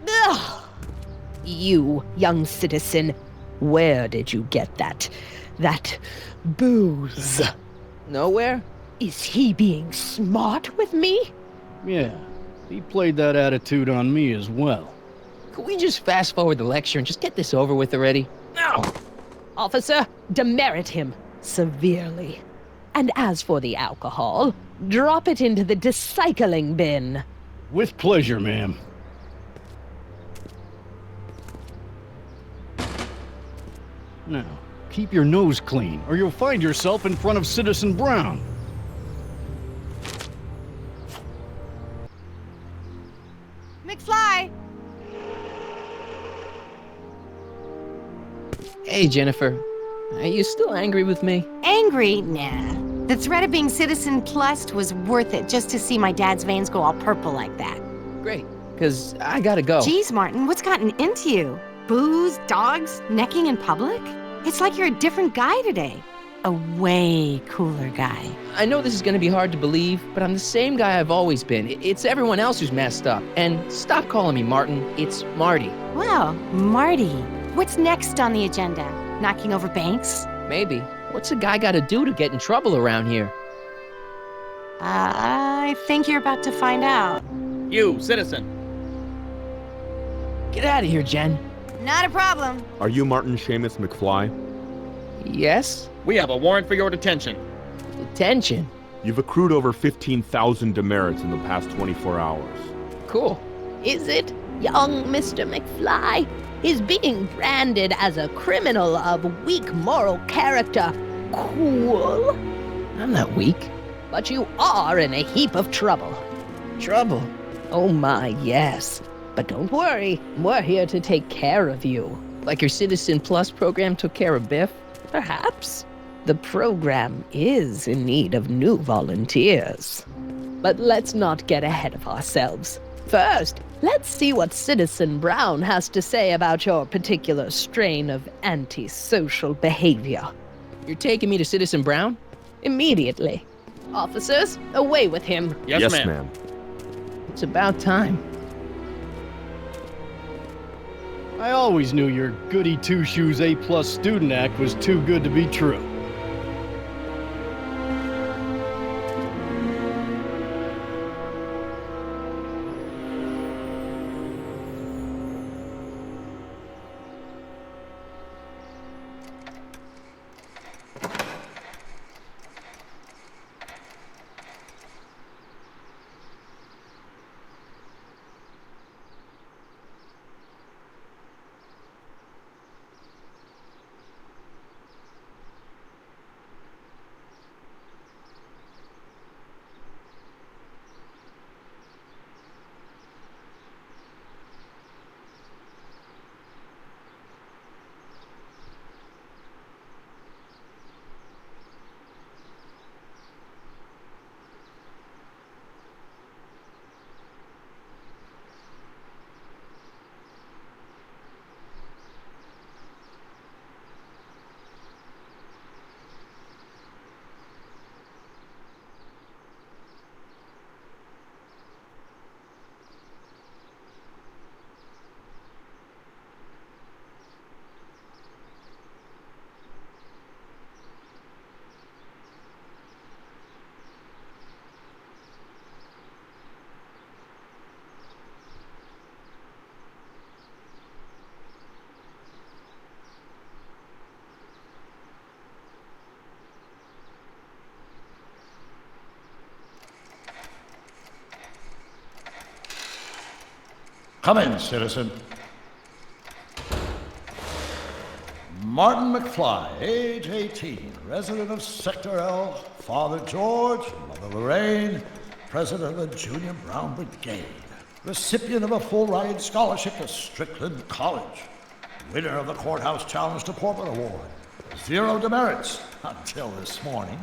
Ugh. You, young citizen, where did you get that booze? Nowhere? Is he being smart with me? Yeah, he played that attitude on me as well. Could we just fast forward the lecture and just get this over with already? No! Officer, demerit him severely. And as for the alcohol, drop it into the recycling bin. With pleasure, ma'am. Now, keep your nose clean, or you'll find yourself in front of Citizen Brown. McFly! Hey, Jennifer. Are you still angry with me? Angry? Nah. The threat of being Citizen Plus was worth it just to see my dad's veins go all purple like that. Great, because I gotta go. Geez, Martin, what's gotten into you? Booze, dogs, necking in public? It's like you're a different guy today. A way cooler guy. I know this is gonna be hard to believe, but I'm the same guy I've always been. It's everyone else who's messed up. And stop calling me Martin. It's Marty. Well, Marty, what's next on the agenda? Knocking over banks? Maybe. What's a guy gotta do to get in trouble around here? I think you're about to find out. You, citizen. Get out of here, Jen. Not a problem. Are you Martin Seamus McFly? Yes? We have a warrant for your detention. Detention? You've accrued over 15,000 demerits in the past 24 hours. Cool. Is it, young Mr. McFly? Is being branded as a criminal of weak moral character cool? I'm not weak. But you are in a heap of trouble. Trouble? Oh my, yes. But don't worry, we're here to take care of you. Like your Citizen Plus program took care of Biff? Perhaps. The program is in need of new volunteers. But let's not get ahead of ourselves. First, let's see what Citizen Brown has to say about your particular strain of antisocial behavior. You're taking me to Citizen Brown? Immediately. Officers, away with him. Yes, ma'am. It's about time. I always knew your goody two-shoes A+ student act was too good to be true. Come in, citizen. Martin McFly, age 18, resident of Sector L, Father George, Mother Lorraine, president of the Junior Brown Brigade, recipient of a full-ride scholarship to Strickland College, winner of the Courthouse Challenge to Portland Award, 0 demerits until this morning.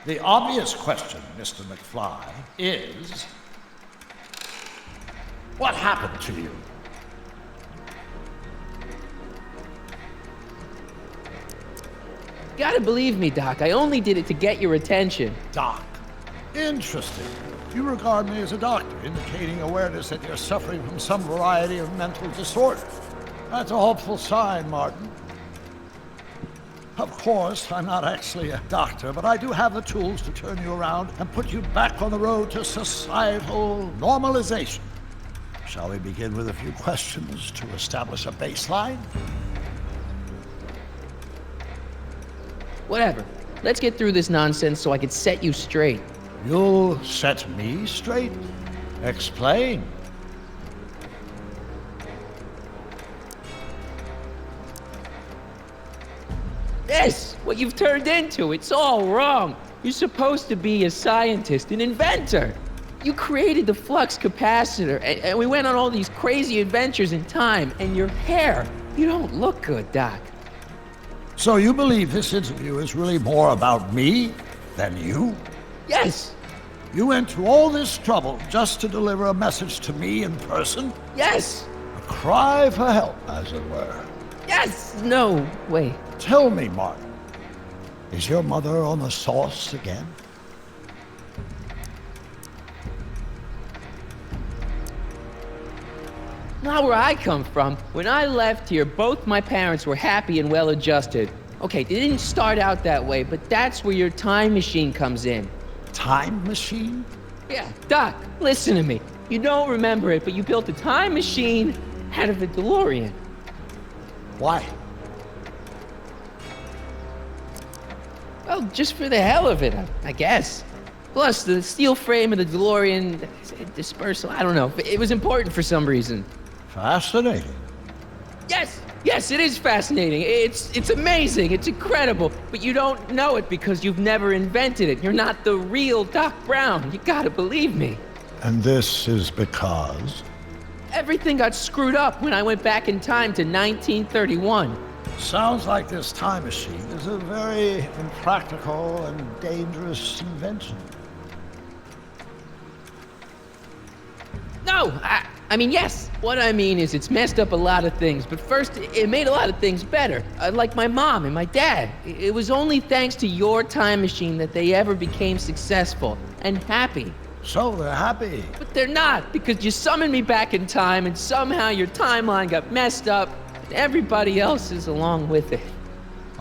The obvious question, Mr. McFly, is... what happened to you? Gotta believe me, Doc. I only did it to get your attention. Doc. Interesting. You regard me as a doctor, indicating awareness that you're suffering from some variety of mental disorder. That's a hopeful sign, Martin. Of course, I'm not actually a doctor, but I do have the tools to turn you around and put you back on the road to societal normalization. Shall we begin with a few questions to establish a baseline? Whatever. Let's get through this nonsense so I can set you straight. You'll set me straight? Explain. This! What you've turned into, it's all wrong. You're supposed to be a scientist, an inventor. You created the flux capacitor, and we went on all these crazy adventures in time, and your hair, you don't look good, Doc. So you believe this interview is really more about me than you? Yes. You went to all this trouble just to deliver a message to me in person? Yes. A cry for help, as it were. Yes. No, wait. Tell me, Martin, is your mother on the sauce again? Not where I come from. When I left here, both my parents were happy and well-adjusted. Okay, they didn't start out that way, but that's where your time machine comes in. Time machine? Yeah, Doc, listen to me. You don't remember it, but you built a time machine out of a DeLorean. Why? Well, just for the hell of it, I guess. Plus, the steel frame of the DeLorean dispersal, I don't know. It was important for some reason. Fascinating. Yes, it is fascinating. It's amazing. It's incredible. But you don't know it because you've never invented it. You're not the real Doc Brown. You gotta believe me. And this is because? Everything got screwed up when I went back in time to 1931. Sounds like this time machine is a very impractical and dangerous invention. No, No, I mean, yes. What I mean is it's messed up a lot of things, but first, it made a lot of things better. Like my mom and my dad. It was only thanks to your time machine that they ever became successful and happy. So they're happy. But they're not, because you summoned me back in time and somehow your timeline got messed up and everybody else is along with it.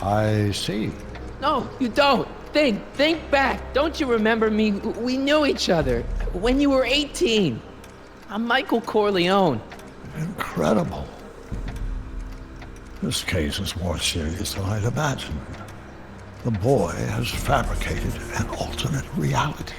I see. No, you don't. Think back. Don't you remember me? We knew each other when you were 18. I'm Michael Corleone. Incredible. This case is more serious than I'd imagined. The boy has fabricated an alternate reality.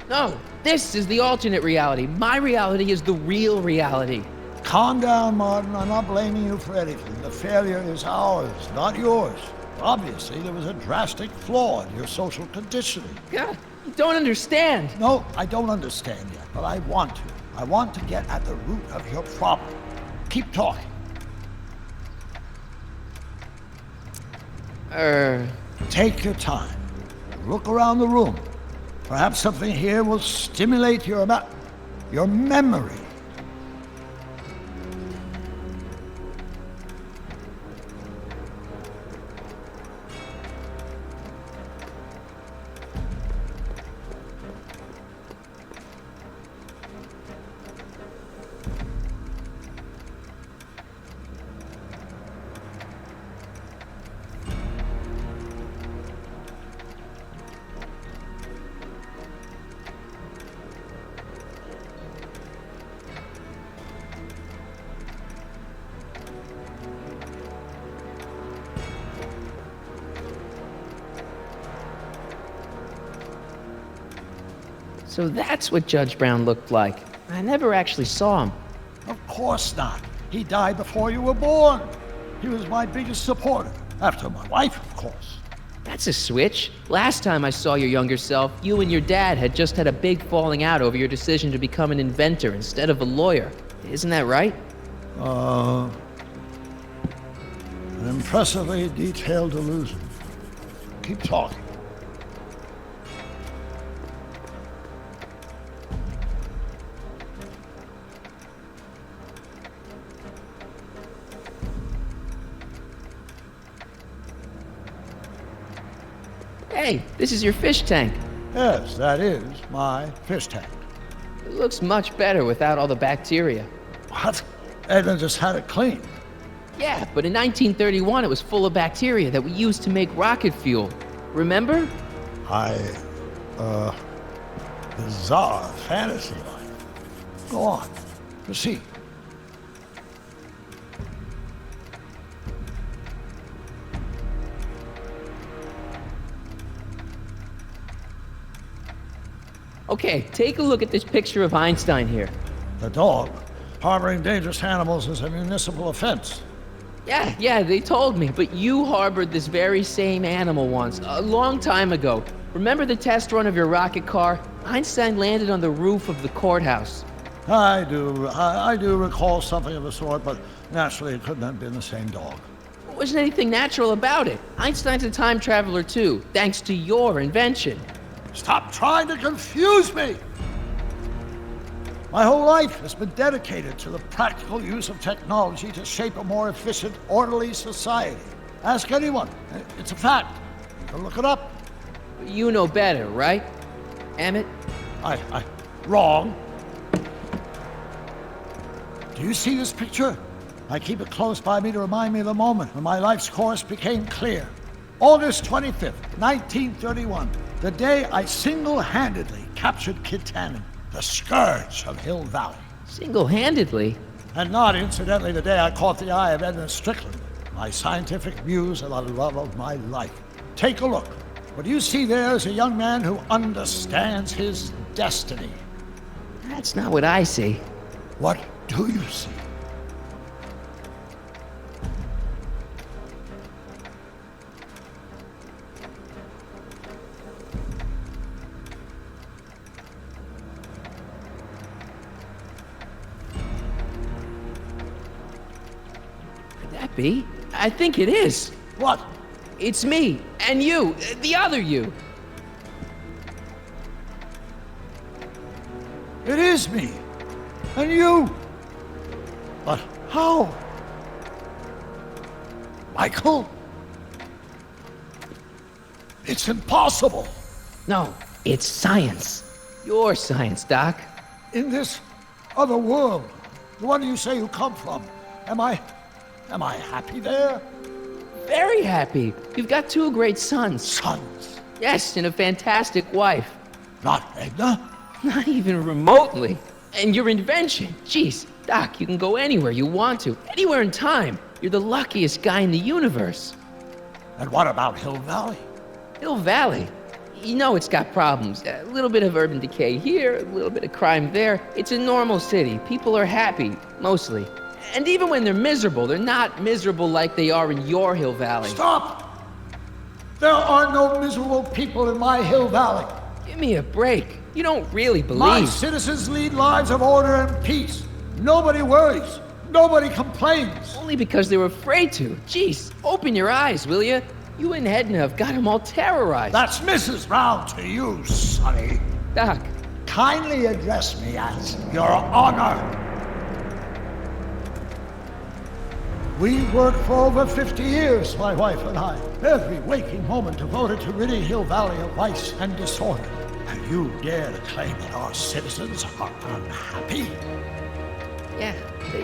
No, this is the alternate reality. My reality is the real reality. Calm down, Martin. I'm not blaming you for anything. The failure is ours, not yours. Obviously, there was a drastic flaw in your social conditioning. Yeah, you don't understand. No, I don't understand yet, but I want to. I want to get at the root of your problem. Keep talking. Take your time. Look around the room. Perhaps something here will stimulate your memory. So that's what Judge Brown looked like. I never actually saw him. Of course not. He died before you were born. He was my biggest supporter, after my wife, of course. That's a switch. Last time I saw your younger self, you and your dad had just had a big falling out over your decision to become an inventor instead of a lawyer. Isn't that right? An impressively detailed illusion. Keep talking. Hey, this is your fish tank. Yes, that is my fish tank. It looks much better without all the bacteria. What? Edna just had it cleaned. Yeah, but in 1931 it was full of bacteria that we used to make rocket fuel. Remember? Bizarre fantasy life. Go on. Proceed. Okay, take a look at this picture of Einstein here. The dog. Harboring dangerous animals is a municipal offense. Yeah, they told me, but you harbored this very same animal once, a long time ago. Remember the test run of your rocket car? Einstein landed on the roof of the courthouse. I do recall something of the sort, but naturally it couldn't have been the same dog. There wasn't anything natural about it. Einstein's a time traveler too, thanks to your invention. Stop trying to confuse me! My whole life has been dedicated to the practical use of technology to shape a more efficient, orderly society. Ask anyone. It's a fact. You can look it up. You know better, right, Emmett? Wrong. Do you see this picture? I keep it close by me to remind me of the moment when my life's course became clear. August 25th, 1931. The day I single-handedly captured Kit Tannen, the scourge of Hill Valley. Single-handedly? And not incidentally the day I caught the eye of Edna Strickland, my scientific muse and the love of my life. Take a look. What you see there is a young man who understands his destiny. That's not what I see. What do you see? I think it is. What? It's me, and you, the other you. It is me. And you. But how? Michael? It's impossible. No, it's science. Your science, Doc. In this other world, the one you say you come from, am I happy there? Very happy. You've got 2 great sons. Sons? Yes, and a fantastic wife. Not Edna? Not even remotely. And your invention. Jeez, Doc, you can go anywhere you want to. Anywhere in time. You're the luckiest guy in the universe. And what about Hill Valley? Hill Valley? You know it's got problems. A little bit of urban decay here, a little bit of crime there. It's a normal city. People are happy, mostly. And even when they're miserable, they're not miserable like they are in your Hill Valley. Stop! There are no miserable people in my Hill Valley. Give me a break. You don't really believe. My citizens lead lives of order and peace. Nobody worries. Nobody complains. Only because they were afraid to. Jeez, open your eyes, will you? You and Edna have got them all terrorized. That's Mrs. Brown to you, Sonny. Doc. Kindly address me as Your Honor. We worked for over 50 years, my wife and I. Every waking moment devoted to ridding Hill Valley of vice and disorder. And you dare to claim that our citizens are unhappy?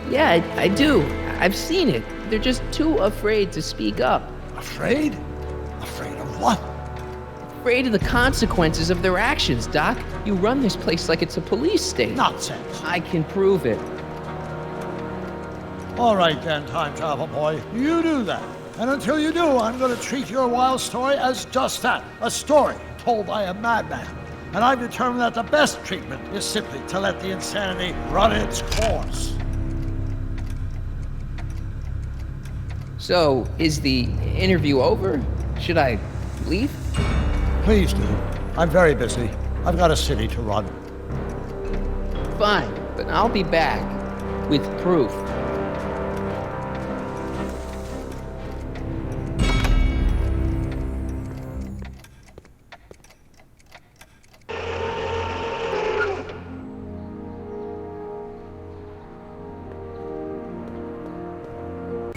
Yeah, I do. I've seen it. They're just too afraid to speak up. Afraid? Afraid of what? Afraid of the consequences of their actions, Doc. You run this place like it's a police state. Nonsense. I can prove it. All right then, time travel boy. You do that. And until you do, I'm going to treat your wild story as just that. A story told by a madman. And I've determined that the best treatment is simply to let the insanity run its course. So, is the interview over? Should I leave? Please do. I'm very busy. I've got a city to run. Fine, but I'll be back with proof.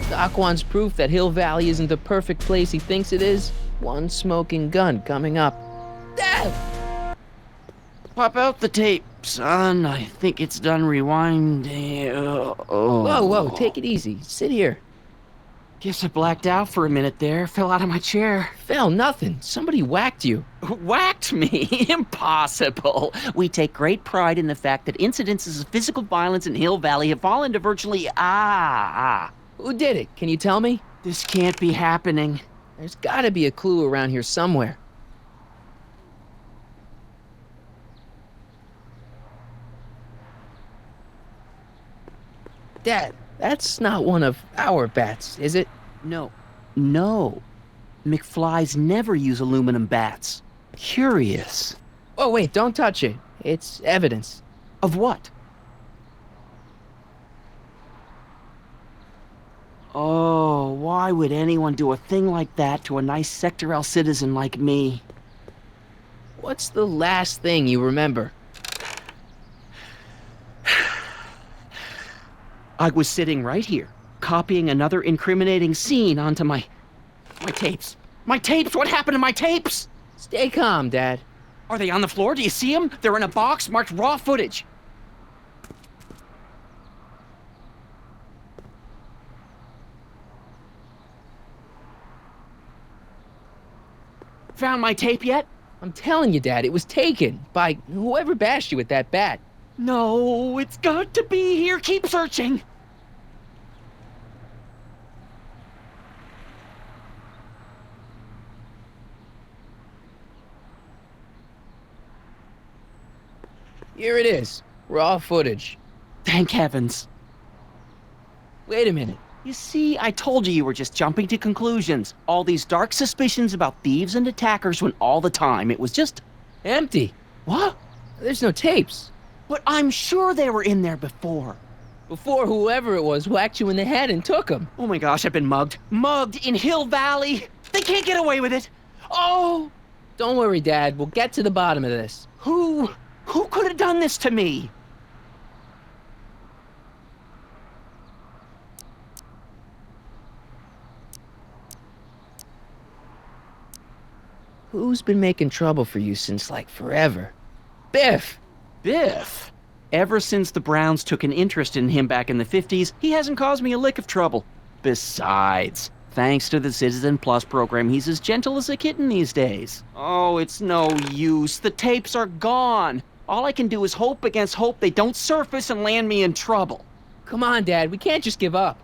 Doc wants proof that Hill Valley isn't the perfect place he thinks it is. One smoking gun coming up. Dad! Pop out the tape, son. I think it's done rewinding. Whoa, take it easy. Sit here. Guess I blacked out for a minute there. Fell out of my chair. Fell nothing. Somebody whacked you. Whacked me? Impossible. We take great pride in the fact that incidences of physical violence in Hill Valley have fallen to virtually Who did it? Can you tell me? This can't be happening. There's gotta be a clue around here somewhere. Dad, that's not one of our bats, is it? No. McFlys never use aluminum bats. Curious. Oh, wait, don't touch it. It's evidence. Of what? Oh, why would anyone do a thing like that to a nice Sector L citizen like me? What's the last thing you remember? I was sitting right here, copying another incriminating scene onto my tapes. My tapes! What happened to my tapes? Stay calm, Dad. Are they on the floor? Do you see them? They're in a box marked raw footage. Found my tape yet? I'm telling you, Dad, it was taken by whoever bashed you with that bat. No, it's got to be here. Keep searching. Here it is. Raw footage. Thank heavens. Wait a minute. You see, I told you were just jumping to conclusions. All these dark suspicions about thieves and attackers when all the time it was just empty. What? There's no tapes. But I'm sure they were in there before. Before whoever it was whacked you in the head and took them. Oh my gosh, I've been mugged. Mugged in Hill Valley. They can't get away with it. Oh! Don't worry, Dad. We'll get to the bottom of this. Who Who could have done this to me? Who's been making trouble for you since, like, forever? Biff! Biff? Ever since the Browns took an interest in him back in the 50s, he hasn't caused me a lick of trouble. Besides, thanks to the Citizen Plus program, he's as gentle as a kitten these days. Oh, it's no use. The tapes are gone. All I can do is hope against hope they don't surface and land me in trouble. Come on, Dad, we can't just give up.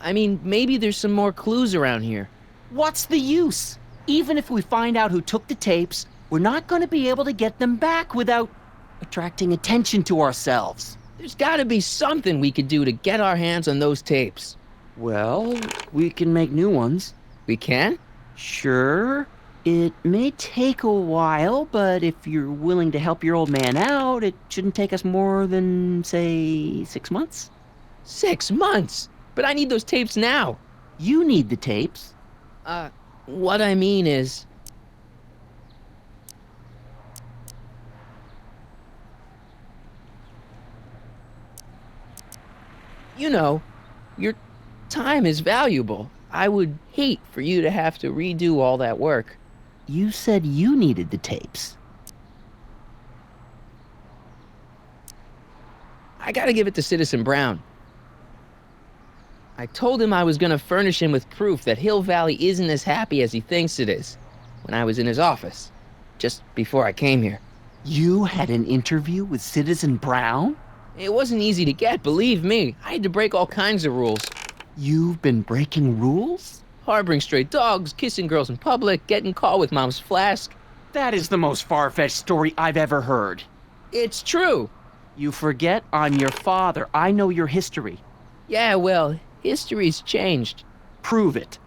I mean, maybe there's some more clues around here. What's the use? Even if we find out who took the tapes, we're not going to be able to get them back without attracting attention to ourselves. There's gotta be something we could do to get our hands on those tapes. Well, we can make new ones. We can? Sure. It may take a while, but if you're willing to help your old man out, it shouldn't take us more than, say, 6 months. 6 months? But I need those tapes now. You need the tapes. What I mean is... You know, your time is valuable. I would hate for you to have to redo all that work. You said you needed the tapes. I gotta give it to Citizen Brown. I told him I was gonna furnish him with proof that Hill Valley isn't as happy as he thinks it is when I was in his office, just before I came here. You had an interview with Citizen Brown? It wasn't easy to get, believe me. I had to break all kinds of rules. You've been breaking rules? Harboring stray dogs, kissing girls in public, getting caught with Mom's flask. That is the most far-fetched story I've ever heard. It's true. You forget I'm your father. I know your history. Yeah, well, history's changed. Prove it.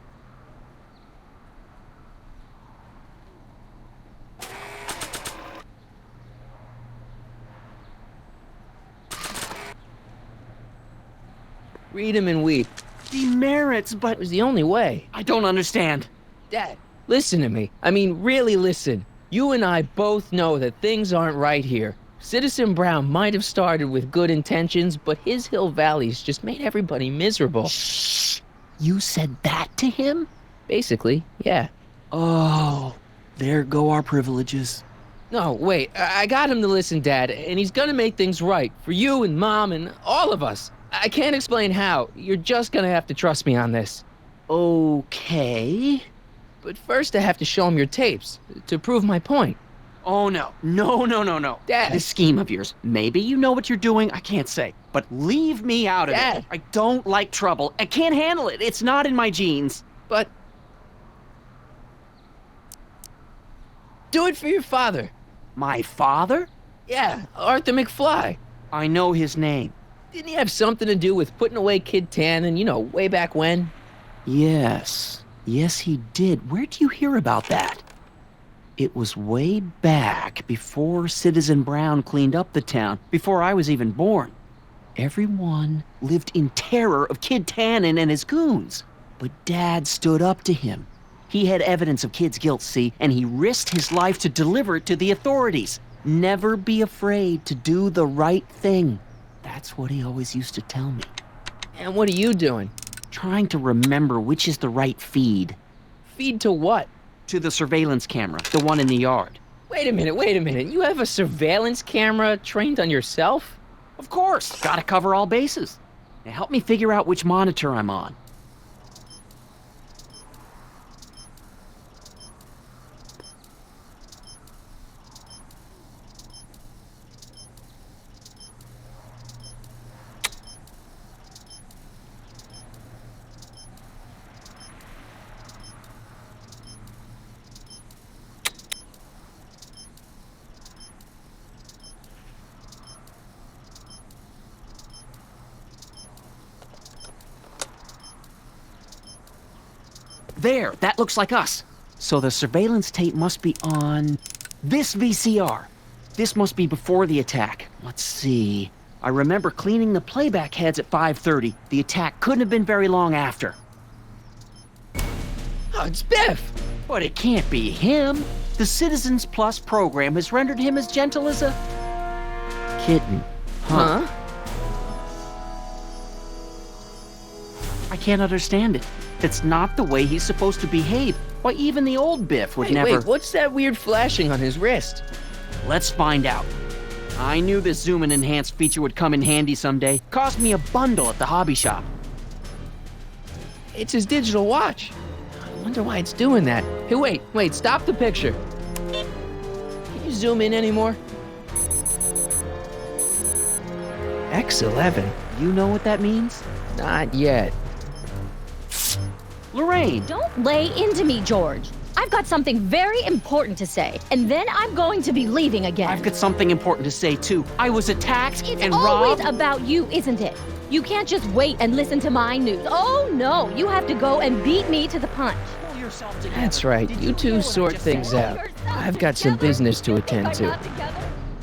Read him and weep. Demerits, but... It was the only way. I don't understand. Dad, listen to me. I mean, really listen. You and I both know that things aren't right here. Citizen Brown might have started with good intentions, but his Hill Valley's just made everybody miserable. Shh! You said that to him? Basically, yeah. Oh, there go our privileges. No, wait. I got him to listen, Dad, and he's gonna make things right for you and Mom and all of us. I can't explain how. You're just gonna have to trust me on this. Okay. But first I have to show him your tapes, to prove my point. Oh, no. No. Dad. This scheme of yours, maybe you know what you're doing, I can't say. But leave me out of Dad. it. I don't like trouble. I can't handle it. It's not in my genes. But... do it for your father. My father? Yeah, Arthur McFly. I know his name. Didn't he have something to do with putting away Kid Tannen, you know, way back when? Yes, he did. Where do you hear about that? It was way back before Citizen Brown cleaned up the town, before I was even born. Everyone lived in terror of Kid Tannen and his goons. But Dad stood up to him. He had evidence of Kid's guilt, see, and he risked his life to deliver it to the authorities. Never be afraid to do the right thing. That's what he always used to tell me. And what are you doing? Trying to remember which is the right feed. Feed to what? To the surveillance camera, the one in the yard. Wait a minute. You have a surveillance camera trained on yourself? Of course. Gotta cover all bases. Now help me figure out which monitor I'm on. There, that looks like us. So the surveillance tape must be on this VCR. This must be before the attack. Let's see. I remember cleaning the playback heads at 5:30. The attack couldn't have been very long after. Oh, it's Biff! But it can't be him. The Citizens Plus program has rendered him as gentle as a kitten. Huh? I can't understand it. That's not the way he's supposed to behave. Why, even the old Biff would never... Wait, what's that weird flashing on his wrist? Let's find out. I knew this zoom and enhance feature would come in handy someday. Cost me a bundle at the hobby shop. It's his digital watch. I wonder why it's doing that. Hey, wait, stop the picture. Can you zoom in anymore? X11. You know what that means? Not yet. Lorraine! Don't lay into me, George. I've got something very important to say, and then I'm going to be leaving again. I've got something important to say, too. I was attacked It's and always robbed. about you, isn't it? You can't just wait and listen to my news. Oh, no, you have to go and beat me to the punch. Pull yourself together. That's right. You two sort things out. I've got some business to attend to.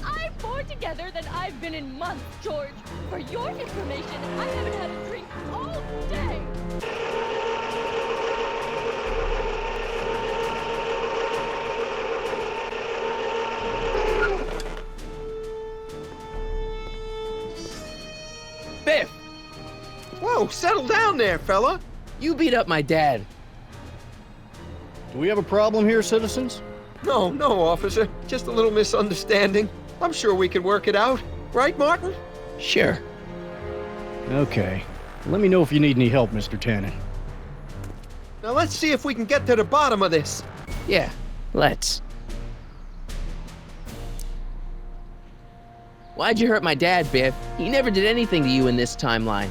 I'm more together than I've been in months, George. For your information, I haven't had a drink all day. Biff! Whoa, settle down there, fella. You beat up my dad. Do we have a problem here, citizens? No, officer. Just a little misunderstanding. I'm sure we can work it out. Right, Martin? Sure. Okay. Let me know if you need any help, Mr. Tannen. Now let's see if we can get to the bottom of this. Yeah, let's. Why'd you hurt my dad, Biff? He never did anything to you in this timeline.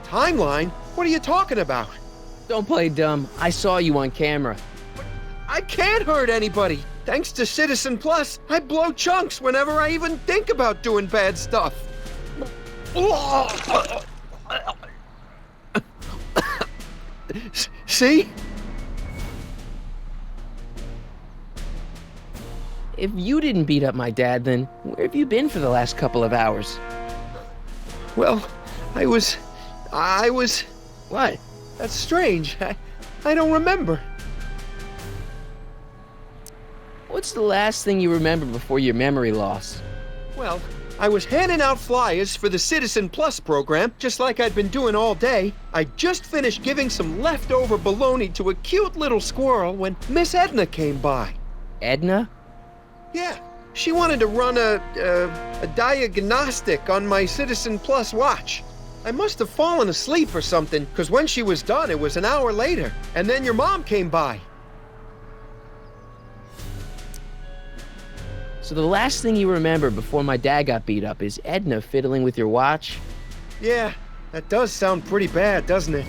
Timeline? What are you talking about? Don't play dumb. I saw you on camera. I can't hurt anybody. Thanks to Citizen Plus, I blow chunks whenever I even think about doing bad stuff. See? If you didn't beat up my dad, then where have you been for the last couple of hours? Well, I was... What? That's strange. I don't remember. What's the last thing you remember before your memory loss? Well, I was handing out flyers for the Citizen Plus program, just like I'd been doing all day. I just finished giving some leftover bologna to a cute little squirrel when Miss Edna came by. Edna? Yeah, she wanted to run a diagnostic on my Citizen Plus watch. I must have fallen asleep or something, because when she was done, it was an hour later. And then your mom came by. So the last thing you remember before my dad got beat up is Edna fiddling with your watch? Yeah, that does sound pretty bad, doesn't it?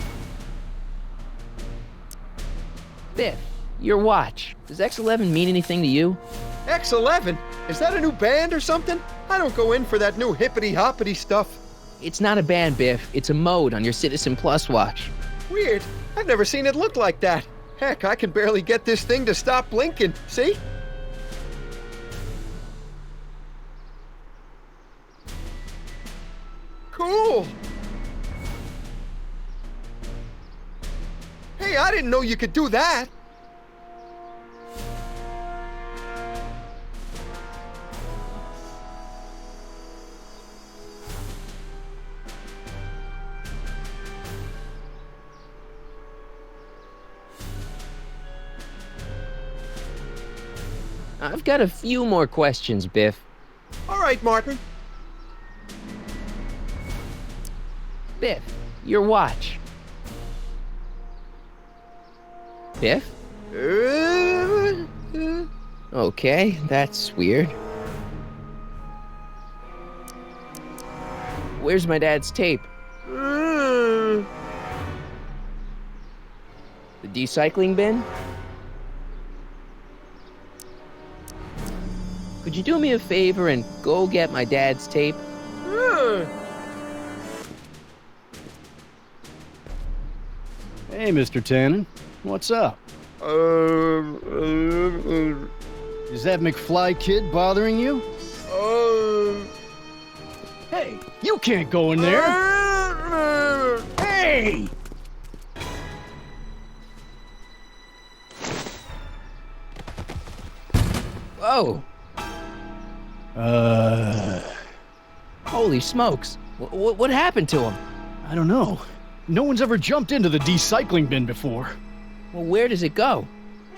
Biff, your watch. Does X11 mean anything to you? X11? Is that a new band or something? I don't go in for that new hippity-hoppity stuff. It's not a band, Biff. It's a mode on your Citizen Plus watch. Weird. I've never seen it look like that. Heck, I can barely get this thing to stop blinking. See? Cool. Hey, I didn't know you could do that. I've got a few more questions, Biff. All right, Martin. Biff, your watch. Biff? Okay, that's weird. Where's my dad's tape? The recycling bin? Could you do me a favor and go get my dad's tape? Hey, Mr. Tannen. What's up? Is that McFly kid bothering you? Hey, you can't go in there! Hey! Whoa! Holy smokes. What happened to him? I don't know. No one's ever jumped into the decycling bin before. Well, where does it go?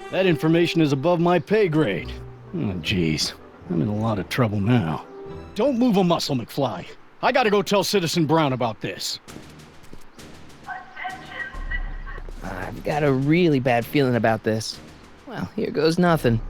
That information is above my pay grade. Oh, jeez. I'm in a lot of trouble now. Don't move a muscle, McFly. I gotta go tell Citizen Brown about this. I've got a really bad feeling about this. Well, here goes nothing.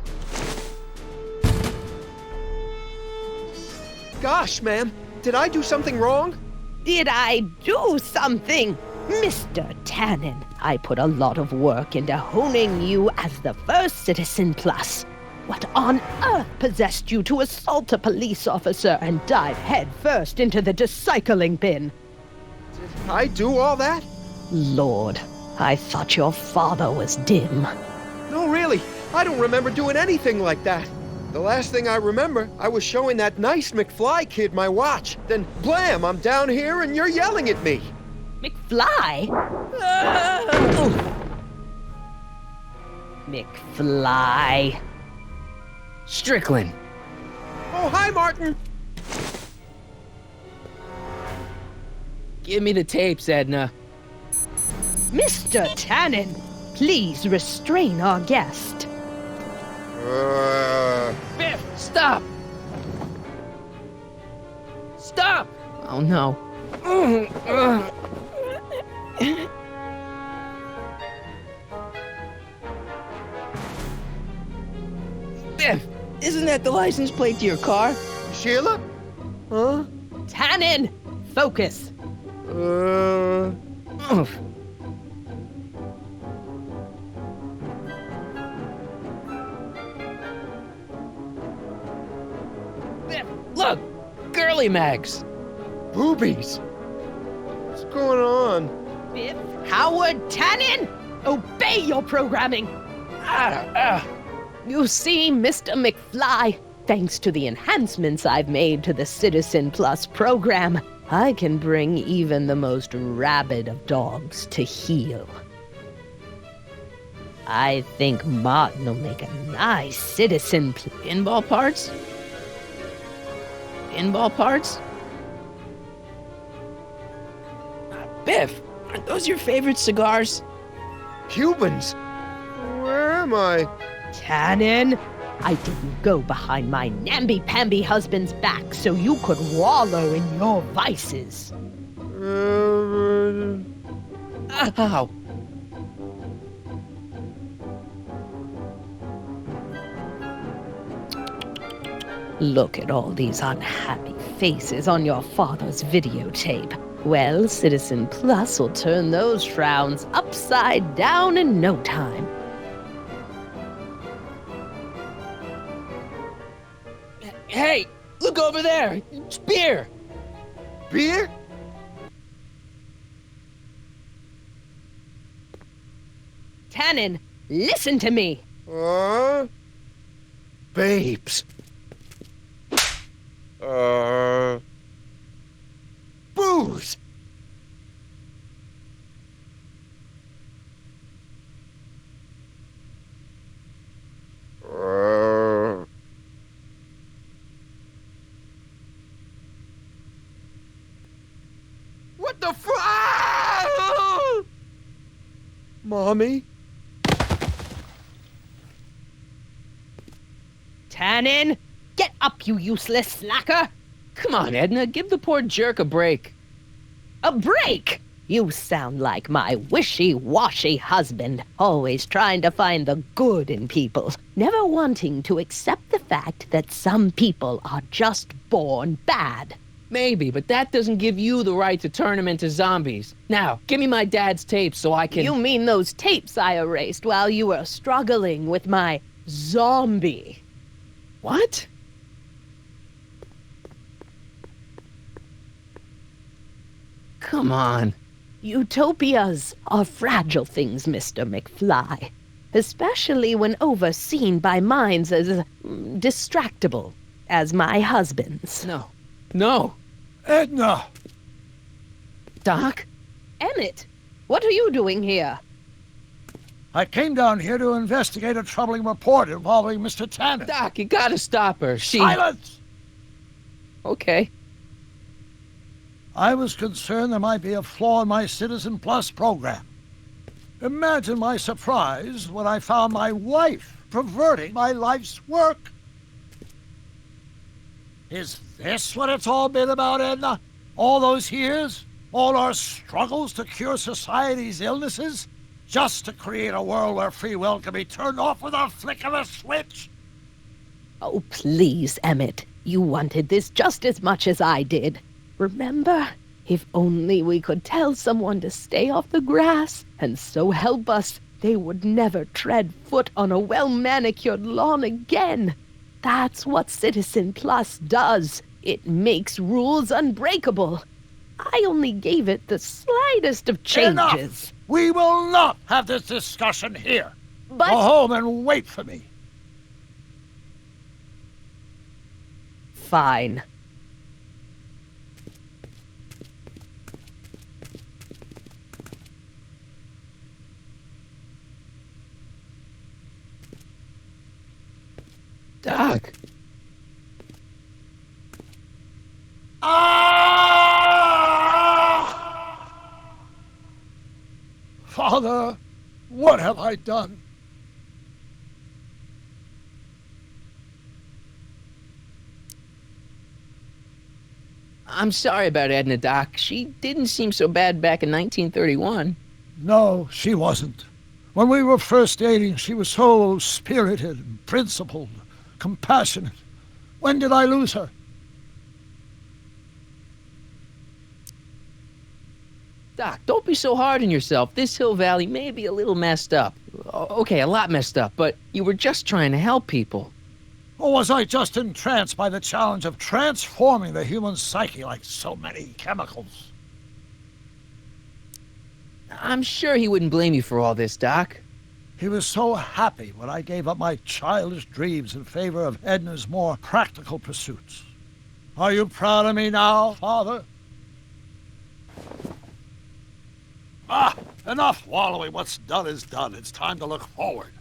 Gosh, ma'am, did I do something wrong? Did I do something? Mr. Tannen, I put a lot of work into honing you as the first Citizen Plus. What on earth possessed you to assault a police officer and dive headfirst into the decycling bin? Did I do all that? Lord, I thought your father was dim. No, really, I don't remember doing anything like that. The last thing I remember, I was showing that nice McFly kid my watch. Then, blam, I'm down here and you're yelling at me. McFly? McFly. Strickland. Oh, hi, Martin. Give me the tapes, Edna. Mr. Tannen, please restrain our guest. Biff, stop! Stop! Oh, no. Biff, isn't that the license plate to your car? Sheila? Huh? Tannen, focus. Biff, look! Girly mags! Boobies! What's going on? Biff Howard Tannen, obey your programming. You see, Mr. McFly, thanks to the enhancements I've made to the Citizen Plus program, I can bring even the most rabid of dogs to heel. I think Martin will make a nice citizen. Pinball parts? Pinball parts? Biff, aren't those your favorite cigars? Cubans? Where am I? Tannen, I didn't go behind my namby-pamby husband's back so you could wallow in your vices. Ow. Look at all these unhappy faces on your father's videotape. Well, Citizen Plus will turn those frowns upside down in no time. Hey, look over there! It's beer! Beer? Tannen, listen to me! Babes. Booze! What the Mommy? Tannen, get up, you useless slacker! Come on, Edna, give the poor jerk a break. A break? You sound like my wishy-washy husband, always trying to find the good in people, never wanting to accept the fact that some people are just born bad. Maybe, but that doesn't give you the right to turn them into zombies. Now, give me my dad's tapes so I can... You mean those tapes I erased while you were struggling with my zombie? What? Come on. Utopias are fragile things, Mr. McFly. Especially when overseen by minds as distractible as my husband's. No. Edna! Doc? Emmett, what are you doing here? I came down here to investigate a troubling report involving Mr. Tannen. Doc, you gotta stop her. Silence! Okay. I was concerned there might be a flaw in my Citizen Plus program. Imagine my surprise when I found my wife perverting my life's work. Is this what it's all been about, Edna? All those years? All our struggles to cure society's illnesses? Just to create a world where free will can be turned off with a flick of a switch? Oh, please, Emmett. You wanted this just as much as I did. Remember? If only we could tell someone to stay off the grass, and so help us, they would never tread foot on a well-manicured lawn again. That's what Citizen Plus does. It makes rules unbreakable. I only gave it the slightest of changes. Enough! We will not have this discussion here. But... Go home and wait for me. Fine. Doc. Father, what have I done? I'm sorry about Edna, Doc. She didn't seem so bad back in 1931. No, she wasn't. When we were first dating, she was so spirited and principled, compassionate. When did I lose her? Doc, don't be so hard on yourself. This Hill Valley may be a little messed up. Okay, a lot messed up, but you were just trying to help people. Or was I just entranced by the challenge of transforming the human psyche like so many chemicals? I'm sure he wouldn't blame you for all this, Doc. He was so happy when I gave up my childish dreams in favor of Edna's more practical pursuits. Are you proud of me now, Father? Enough wallowing. What's done is done. It's time to look forward.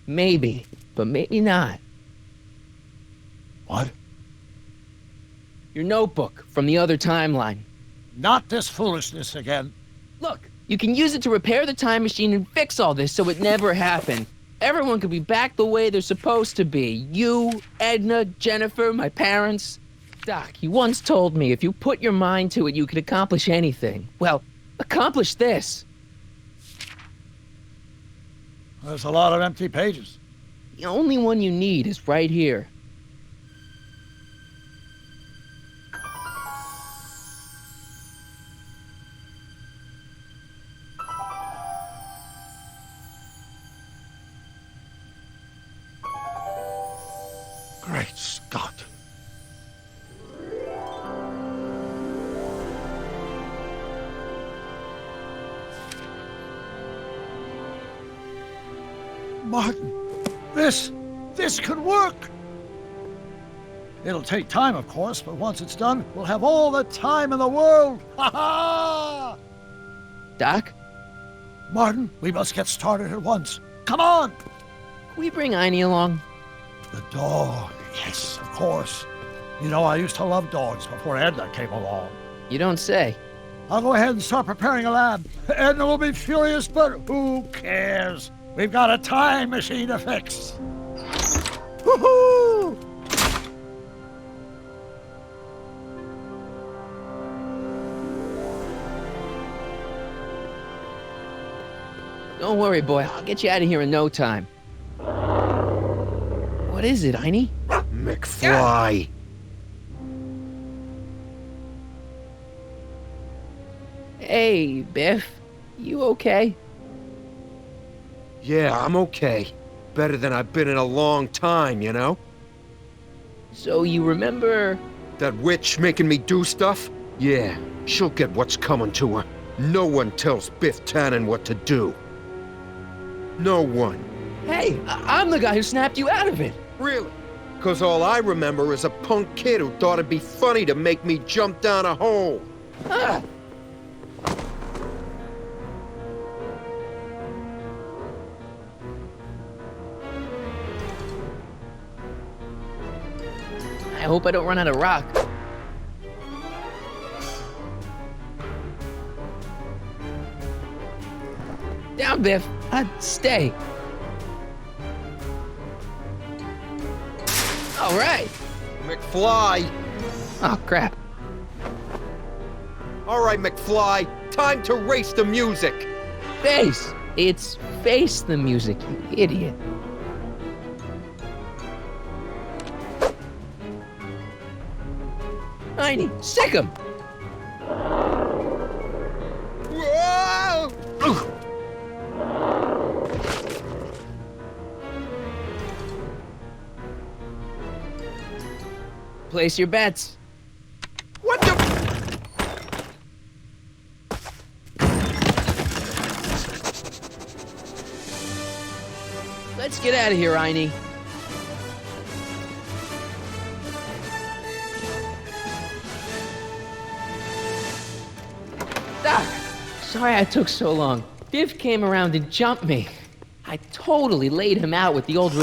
Maybe, but maybe not. What? Your notebook from the other timeline. Not this foolishness again. Look, you can use it to repair the time machine and fix all this so it never happened. Everyone could be back the way they're supposed to be. You, Edna, Jennifer, my parents. Doc, you once told me if you put your mind to it, you could accomplish anything. Well, accomplish this. There's a lot of empty pages. The only one you need is right here. Great Scott. Martin, this could work. It'll take time, of course, but once it's done, we'll have all the time in the world. Ha ha! Doc? Martin, we must get started at once. Come on! Can we bring Einie along? The dog, yes, of course. You know, I used to love dogs before Edna came along. You don't say. I'll go ahead and start preparing a lab. Edna will be furious, but who cares? We've got a time machine to fix. Woohoo! Don't worry, boy. I'll get you out of here in no time. What is it, Einie? McFly. Hey, Biff. You okay? Yeah, I'm okay. Better than I've been in a long time, you know? So you remember... That witch making me do stuff? Yeah, she'll get what's coming to her. No one tells Biff Tannen what to do. No one. Hey, I'm the guy who snapped you out of it. Really? Because all I remember is a punk kid who thought it'd be funny to make me jump down a hole. Ah. I hope I don't run out of rock. Down, Biff. Stay. All right. McFly! Oh, crap. All right, McFly. Time to race the music. Face! It's face the music, you idiot. Heine, sick him! Whoa! Place your bets. What the? Let's get out of here, Heine. Doc, sorry I took so long. Biff came around and jumped me. I totally laid him out with the old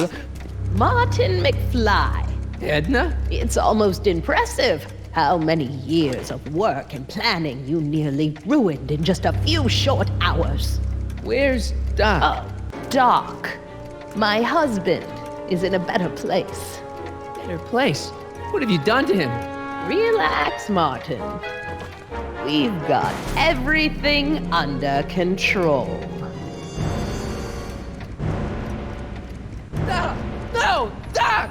Martin McFly. Edna? It's almost impressive how many years of work and planning you nearly ruined in just a few short hours. Where's Doc? Oh, Doc. My husband is in a better place. Better place? What have you done to him? Relax, Martin. We've got everything under control. Doc! No! Doc!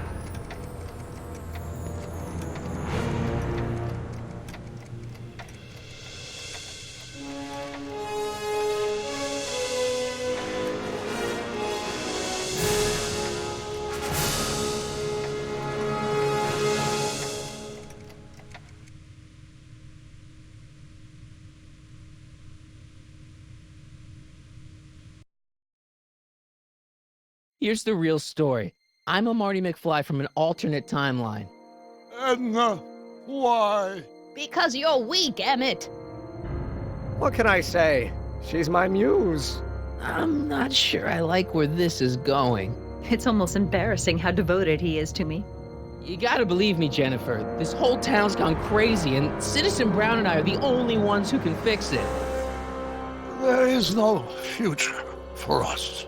Here's the real story. I'm a Marty McFly from an alternate timeline. Edna, why? Because you're weak, Emmett. What can I say? She's my muse. I'm not sure I like where this is going. It's almost embarrassing how devoted he is to me. You gotta believe me, Jennifer. This whole town's gone crazy, and Citizen Brown and I are the only ones who can fix it. There is no future for us.